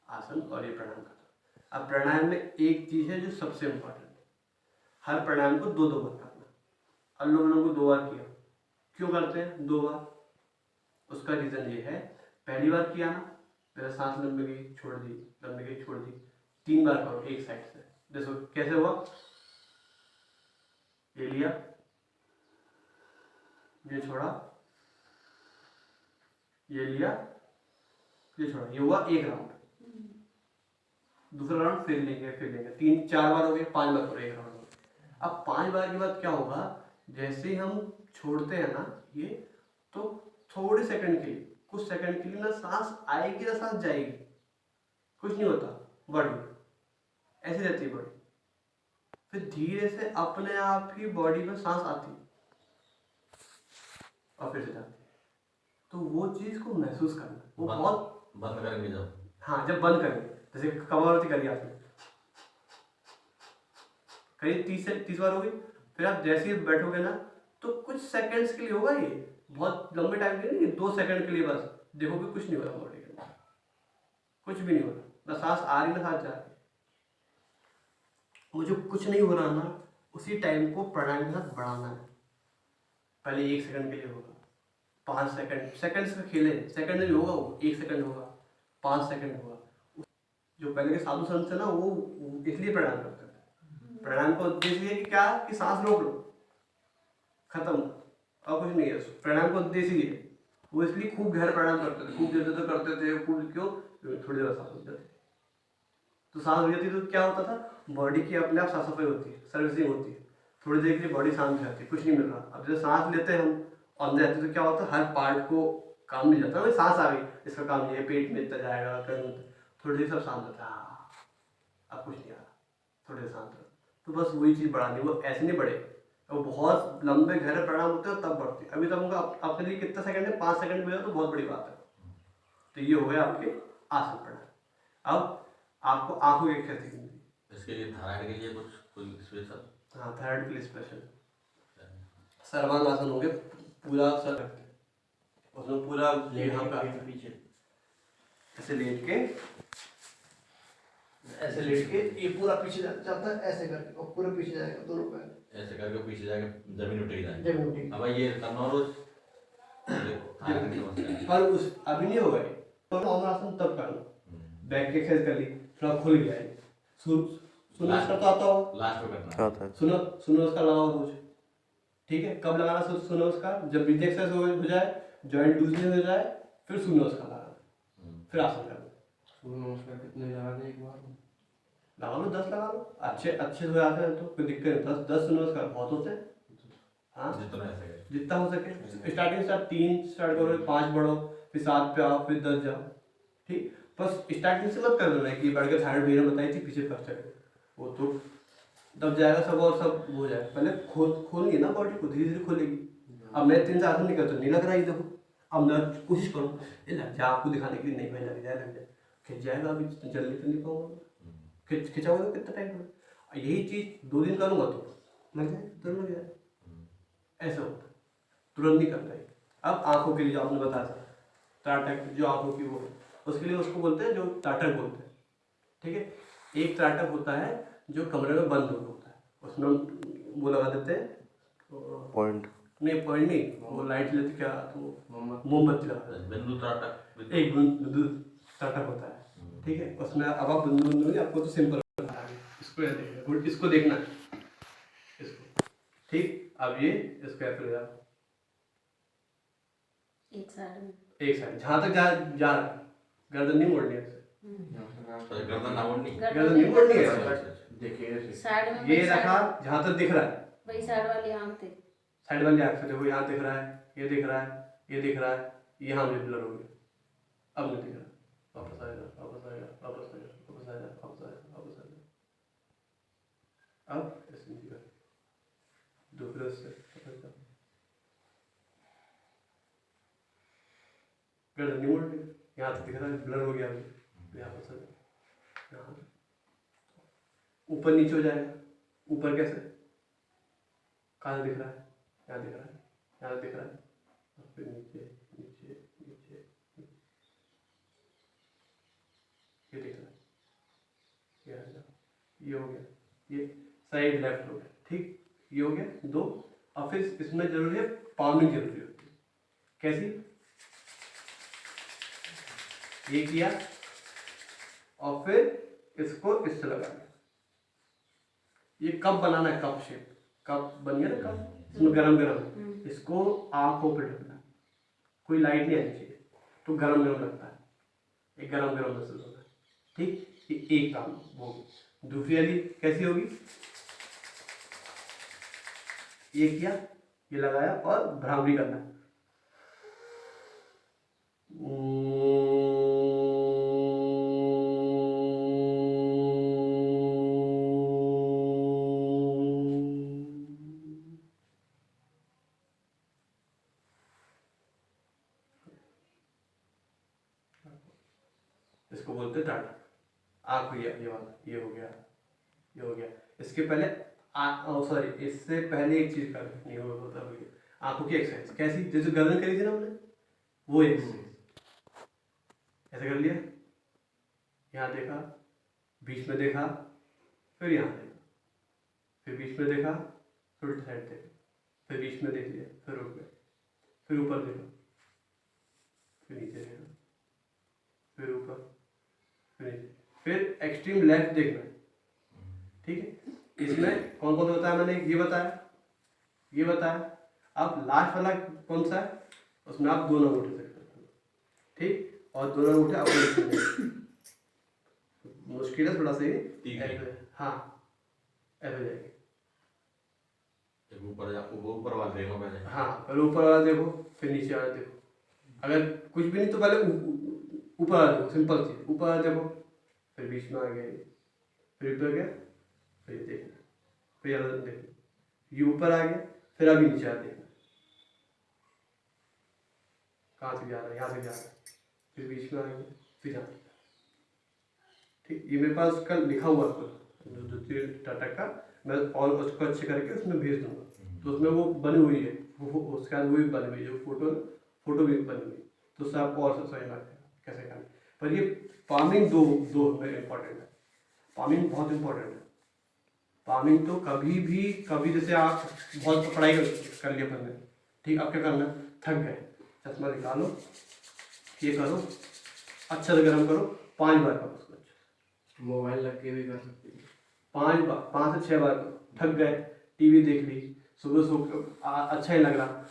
आसन और ये प्राणायाम करना। अब प्राणायाम में एक चीज है जो सबसे इम्पोर्टेंट है, हर प्राणायाम को 2-2 बार करना। अनुलोम विलोम को 2 बार किया, क्यों करते हैं 2 बार, उसका रीजन ये है, पहली बार किया ना, पहले सांस लंबी गई छोड़ दी, लंबी गई छोड़ दी, 3 बार करो एक साइड से। देखो कैसे हुआ, ये लिया, ये छोड़ा, ये लिया, ये छोड़ा, ये हुआ एक राउंड। दूसरा राउंड फिर लेंगे 3-4 बार हो गए, 5 बार करो एक राउंड। अब 5 बार के बाद क्या होगा, जैसे ही हम छोड़ते हैं ना ये, तो थोड़े सेकंड के लिए, कुछ सेकंड के लिए ना सांस आएगी ना सांस जाएगी, कुछ नहीं होता, बॉडी ऐसी रहती है बॉडी, फिर धीरे से अपने आप ही बॉडी में सांस आती और फिर से जाती, तो वो चीज को महसूस करना, वो बहुत बंद करेंगे जब, हाँ जब बंद करेंगे, जैसे कपालभाति करिए आपने, करीब 30 बार होगी, फिर आप जैसे ही बैठोगे ना तो कुछ सेकंड्स के लिए होगा, ये बहुत लंबे टाइम के नहीं, 2 सेकंड के लिए बस देखोगे कुछ नहीं हो रहा बॉडी के अंदर, कुछ भी नहीं हो रहा, ना सांस आ रही ना सांस जा रही। मुझे कुछ नहीं हो रहा ना, उसी टाइम को प्राणायाम के साथ बढ़ाना है। पहले 1 सेकंड के लिए होगा, 5 सेकंड, सेकंड्स का खेल है, सेकंड नहीं होगा वो, 1 सेकंड होगा, 5 सेकंड होगा। जो पहले के साधु संत थे ना, वो इसलिए प्राणायाम करते थे। प्राणायाम का उद्देश्य है कि क्या, कि सांस रोक लो, खत्म, और कुछ नहीं है। प्राणायाम का उद्देश्य ही है, वो इसलिए खूब गहरा प्राणायाम करते थे, खूब देर तक करते थे, खूब क्यों, थोड़ी देर सांस हो जाती, तो सांस हो जाती तो क्या होता था, बॉडी की अपने आप साफ सफाई होती है, सर्विसिंग होती है, थोड़ी देर के लिए बॉडी शांत हो जाती है, कुछ नहीं मिल रहा। अब जैसे सांस लेते हैं हम अंदर जाते तो क्या होता है, हर पार्ट को काम मिल जाता है। भाई सांस आ गई, इसका काम ये है, पेट में इतना जाएगा, थोड़ी देर सब शांत होता है। हाँ, अब कुछ नहीं आ रहा, थोड़ी देर शांत हो। तो बस वही चीज़ बढ़ानी, वो ऐसे नहीं बढ़े, वो बहुत लंबे गहरे प्राणायाम होते हैं तब बढ़ती है। अभी तक उनका आपके लिए कितना सेकंड है, 5 सेकंड में तो बहुत बड़ी बात है। तो ये हो गया आपके आसन प्राणायाम। अब आपको आंखों की एक्सरसाइज सीखनी है। इसके लिए थायराइड के लिए कुछ कोई स्पेशल? हाँ, थायराइड के लिए स्पेशल सर्वांग आसन हो गया, पूरा सर रखते हैं उसमें, पूरा यहाँ पे आते हैं पीछे, ऐसे लेट के, ऐसे लेट के ये पूरा पीछे जाता है, ऐसे करके और पूरा पीछे जाएगा, दोनों पैर ऐसे करके पीछे जाके जमीन उठेगी जाए। जमीन उठेगी। अब ये करना रोज थायराइड की समस्या है। पर उस अभी नहीं होगा ये, तो नॉर्मल आसन तब करना। बैक की एक्सरसाइज कर ली, थोड़ा खुल गया है, सुनो इसका तो आता हो, लास्ट में करना है। सुनो उसका लगाओ कुछ, ठीक है। कब लगाना सुनो उसका, जब ब्रीथ एक्सरसाइज हो जाए, जॉइंट लूजनेस हो जाए, फिर सुनो उसका लगाना, फिर आसन करना। सूर्य नमस्कार कितने लगा दें एक बार में? लगा लो, 10 लगा लो, अच्छे हो जाते हैं तो कोई दिक्कत नहीं। 10 सुनो उसका बहुत होते हैं। हाँ, जितना हो सके। स्टार्टिंग 3 स्टार्ट करो, 5 बढ़ो, फिर 7 पे आओ, फिर 10 जाओ, ठीक। बस स्टार्टिंग से मत कर देना कि बढ़ के थायराइड भैया बताई थी पीछे फर्स्ट सेकंड, वो तो दब जाएगा सब और सब हो जाएगा। पहले खोलिए ना बॉडी को, धीरे धीरे खोलेगी। अब मैं 3 से आसन नहीं करता, नहीं लग रहा है, देखो अब मैं कोशिश करूँ ये लग जाए आपको दिखाने के लिए, नहीं भाई लग जाए, खिंच जाएगा, अभी जल्दी तो नहीं पाऊंगा, खिंचाओगे तो कितना टाइम लगेगा। यही चीज़ 2 दिन करूँगा तो लग जाए, तुरंत लग जाए, ऐसा होता है, तुरंत नहीं करता है। अब आंखों के लिए जो आपने बताया था त्राटक, जो आंखों की वो, उसके लिए उसको बोलते हैं जो त्राटक बोलते हैं, ठीक है। एक त्राटक होता है जो कमरे में बंद होता है, उसमें वो लगा देते हैं पॉइंट, नहीं पॉइंट नहीं, वो लाइट लेते क्या तो मोमबत्ती लगा देते हैं, बिंदु त्राटक, एक बिंदु त्राटक होता है, ठीक है। उसमें अब आप बिंदु आपको तो सिंपल इसको देखना, इसको देखना है, इसको, ठीक। अब ये इसको ऐसे ले जाओ, एक साइड जहाँ तक जा रहा है, गर्दन नहीं मोड़नी है, गर्दन ना मोड़नी, गर्दन नहीं मोड़नी है। देखिए साइड में ये रखा जहाँ तक दिख रहा है, वही साइड वाली आंख थे, साइड वाली आंख से देखो, यहाँ दिख रहा है, ये दिख रहा है, ये दिख रहा है, यहाँ में ब्लर हो गया, अब नहीं दिख रहा, वापस आएगा, वापस आएगा, वापस आएगा, वापस आएगा, वापस आएगा, वापस आएगा, अब ऐसे नहीं दिख रहा, दूसरे से गर्दन नहीं मोड़नी, यहाँ तक दिख रहा है, ब्लर हो गया, अभी यहाँ पर सर, यहाँ ऊपर नीचे हो जाएगा, ऊपर कैसे, कहाँ दिख रहा है, यहाँ दिख रहा है, यहाँ दिख रहा है, फिर नीचे नीचे नीचे, ये दिख रहा है, ये हो गया, ये साइड लेफ्ट हो गया, ठीक। ये हो गया 2। और फिर इसमें जरूरी है पाउंडिंग जरूरी होती है, कैसी, ये किया और फिर इसको इससे लगाना। ये कप बनाना है, कप शेप, कप बन गया ना कप, इसमें गरम गरम, इसको आंखों पे ढकना है, कोई लाइट नहीं आनी चाहिए, तो गरम गरम लगता है, ये गरम गरम महसूस होता है, ठीक। ये एक काम होगी। दूसरी वाली कैसी होगी, ये किया, ये लगाया और भ्रामरी करना है, इसको बोलते टाटा। आँख हुई, ये वाला, ये हो गया, ये हो गया। इसके पहले सॉरी, इससे पहले एक चीज कर नहीं होता हुई आंखों की एक्सरसाइज, कैसी, जैसे गर्दन करी थी ना हमने, वो एक्सरसाइज ऐसे कर लिया, यहाँ देखा, बीच में देखा, फिर यहाँ देखा, फिर बीच में देखा, फिर उल्टी साइड देखा, फिर बीच में देख लिया, फिर रुक गए, फिर ऊपर देखा, फिर नीचे देखा, फिर ऊपर, फिर एक्सट्रीम लेफ्ट देखना, ठीक है। इसमें कौन कौन सा बताया मैंने, ये बताया, ये बताया। अब लास्ट वाला कौन सा है, उसमें आप 2 अंगूठे से करते हो, ठीक। और 2 अंगूठे अपने मुश्किल है थोड़ा सा ही, हाँ ऐसे जाएगी, ऊपर वाला देखो पहले। हाँ पहले ऊपर वाला देखो, फिर नीचे वाला देखो। अगर कुछ भी नहीं तो पहले ऊपर वाला देखो, सिंपल चीज। ऊपर वाला देखो, फिर बीच में आ गया ये, फिर ऊपर गया, फिर ये देखना, फिर ये देखना, ये ऊपर आ गया, फिर अभी नीचे आ देखना कहाँ से जा रहा है, यहाँ से जा रहा है, फिर बीच में आ गया, फिर यहाँ। ठीक, ये मेरे पास कल लिखा हुआ है द्वितीय टाटा का, मैं और उसको अच्छे करके उसमें भेज दूंगा। तो उसमें वो बनी हुई है, वो उसके बाद वो भी बनी हुई है, फोटो भी बनी हुई है, तो उससे आपको और समझ में आएगा कैसे करना। पर ये फार्मिंग दो इम्पोर्टेंट है। फार्मिंग बहुत इम्पोर्टेंट है। फार्मिंग तो कभी जैसे आप बहुत पढ़ाई कर लिया पढ़ने, ठीक, आप क्या करना, थक गए, चश्मा निकालो, ये करो, अच्छा से गर्म करो, 5 बार करो उसको। अच्छा, मोबाइल लग के भी कर सकते हैं। 5 बार, 5 से 6 बार करो। थक गए, टीवी देख ली, सुबह सो अच्छा ही लग रहा,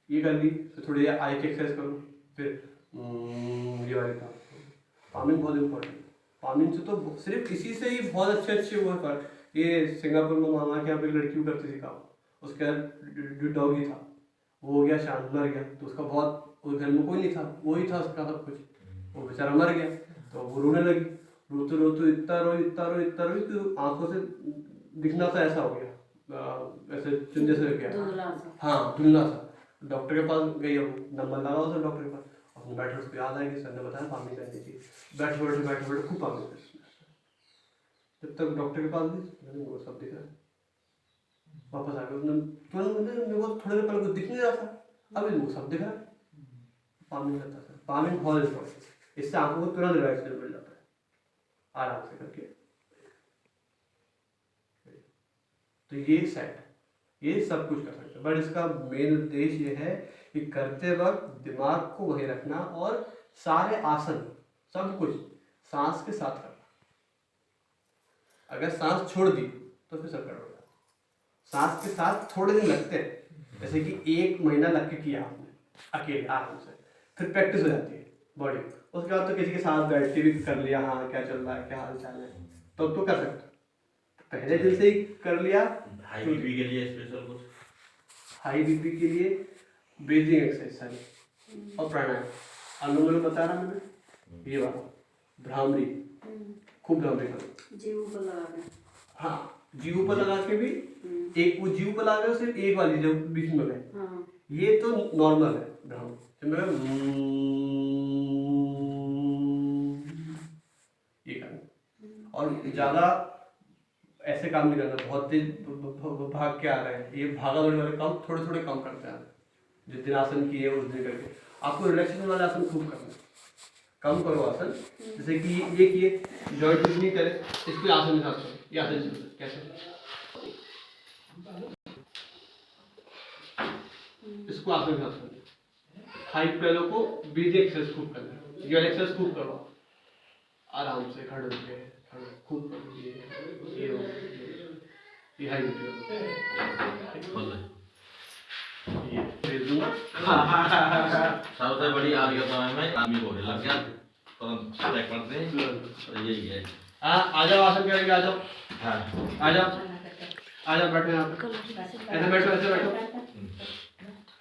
ये कर ली, फिर थोड़ी देर आई की एक्सरसाइज करो, फिर ये वाले काम। फार्मिंग बहुत इम्पोर्टेंट है। फार्मिंग से तो सिर्फ इसी से ही बहुत अच्छे हुए। पर ये सिंगापुर में मामा के यहाँ पे एक लड़की करती थी काम, उसका डॉगी था, वो हो गया शांत, मर गया, तो उसका बहुत, उस घर में कोई नहीं था, वही था उसका सब कुछ, वो बेचारा मर गया। तो वो रोने लगी, रोते इतना रोई कि आंखों से दिखना सा ऐसा हो गया, ऐसे चुंजे से गया, हाँ धुंधला सा। डॉक्टर के पास गई, अब नंबर लगा उसने डॉक्टर के पास, अपने बैठे उसको याद आया कि सर ने बताया फार्मिंग करनी चाहिए। बैठे खूब फार्मिंग कर। जब तक डॉक्टर के पास गई, वो सब दिख रहा है, वापस आ गया, उसने तुरंत मेरे को थोड़ी देर पहले कुछ दिख नहीं रहा था, अभी वो सब दिख रहा है। फार्मिंग करता था, फार्मिंग बहुत इम्पोर्टेंट, इससे आंखों को तुरंत रिलैक्स मिल जाता है आराम से करके। तो ये सेट, ये सब कुछ कर सकते हैं, बट इसका मेन उद्देश्य ये है कि करते वक्त दिमाग को वही रखना और सारे आसन सब कुछ सांस के साथ करना। अगर सांस छोड़ दी तो फिर सब गड़बड़। सांस के साथ थोड़े दिन लगते हैं, जैसे कि 1 महीना लग के किया आपने अकेले आराम से, फिर प्रैक्टिस हो जाती है बॉडी। उसके बाद तो किसी के साथ बैठ के भी कर लिया, हाँ क्या चल रहा है, क्या हाल चाल है, तब तो कर सकते। पहले दिन से ही कर लिया। हाई बीपी के लिए स्पेशल कुछ? हाई बीपी के लिए ब्रीदिंग एक्सरसाइज सारी और प्राणायाम। अनुलोम विलोम बता रहा मैंने, ये वाला भ्रामरी, खूब भ्रामरी करो, जीव को लगा के। हाँ जीव पर लगा के भी, एक वो जीव पर लगा के सिर्फ एक वाली जो बीच में गए, हाँ। ये तो नॉर्मल है भ्रामरी। ये करना, और ज़्यादा ऐसे काम नहीं करना, बहुत तेज भाग के आ रहे हैं, ये भागा दौड़ी वाले काम थोड़े कम करते हैं। जिस दिन आसन किए उस दिन करके आपको रिलैक्सेशन वाले आसन खूब करना, कम करो आसन। जैसे कि ये किए, जॉइंट कुछ नहीं करे, इसको आसन में साथ करो, ये आसन कैसे, इसको आसन में साथ करो। हाई पैरों को ब्रीदिंग एक्सरसाइज खूब करना, ये एक्सरसाइज खूब करो आराम से, खड़े होके खूब करो। ये हाई सबसे बड़ी आज के समय में आदमी को लग गया, तुरंत चेक करते हैं, तो यही है। आ जाओ आसन करेंगे, आ जाओ, हाँ आ जाओ, बैठो यहाँ पे, ऐसे बैठो, ऐसे बैठो,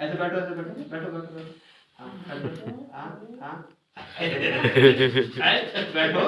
ऐसे बैठो, ऐसे बैठो, बैठो बैठो बैठो, हाँ हाँ बैठो।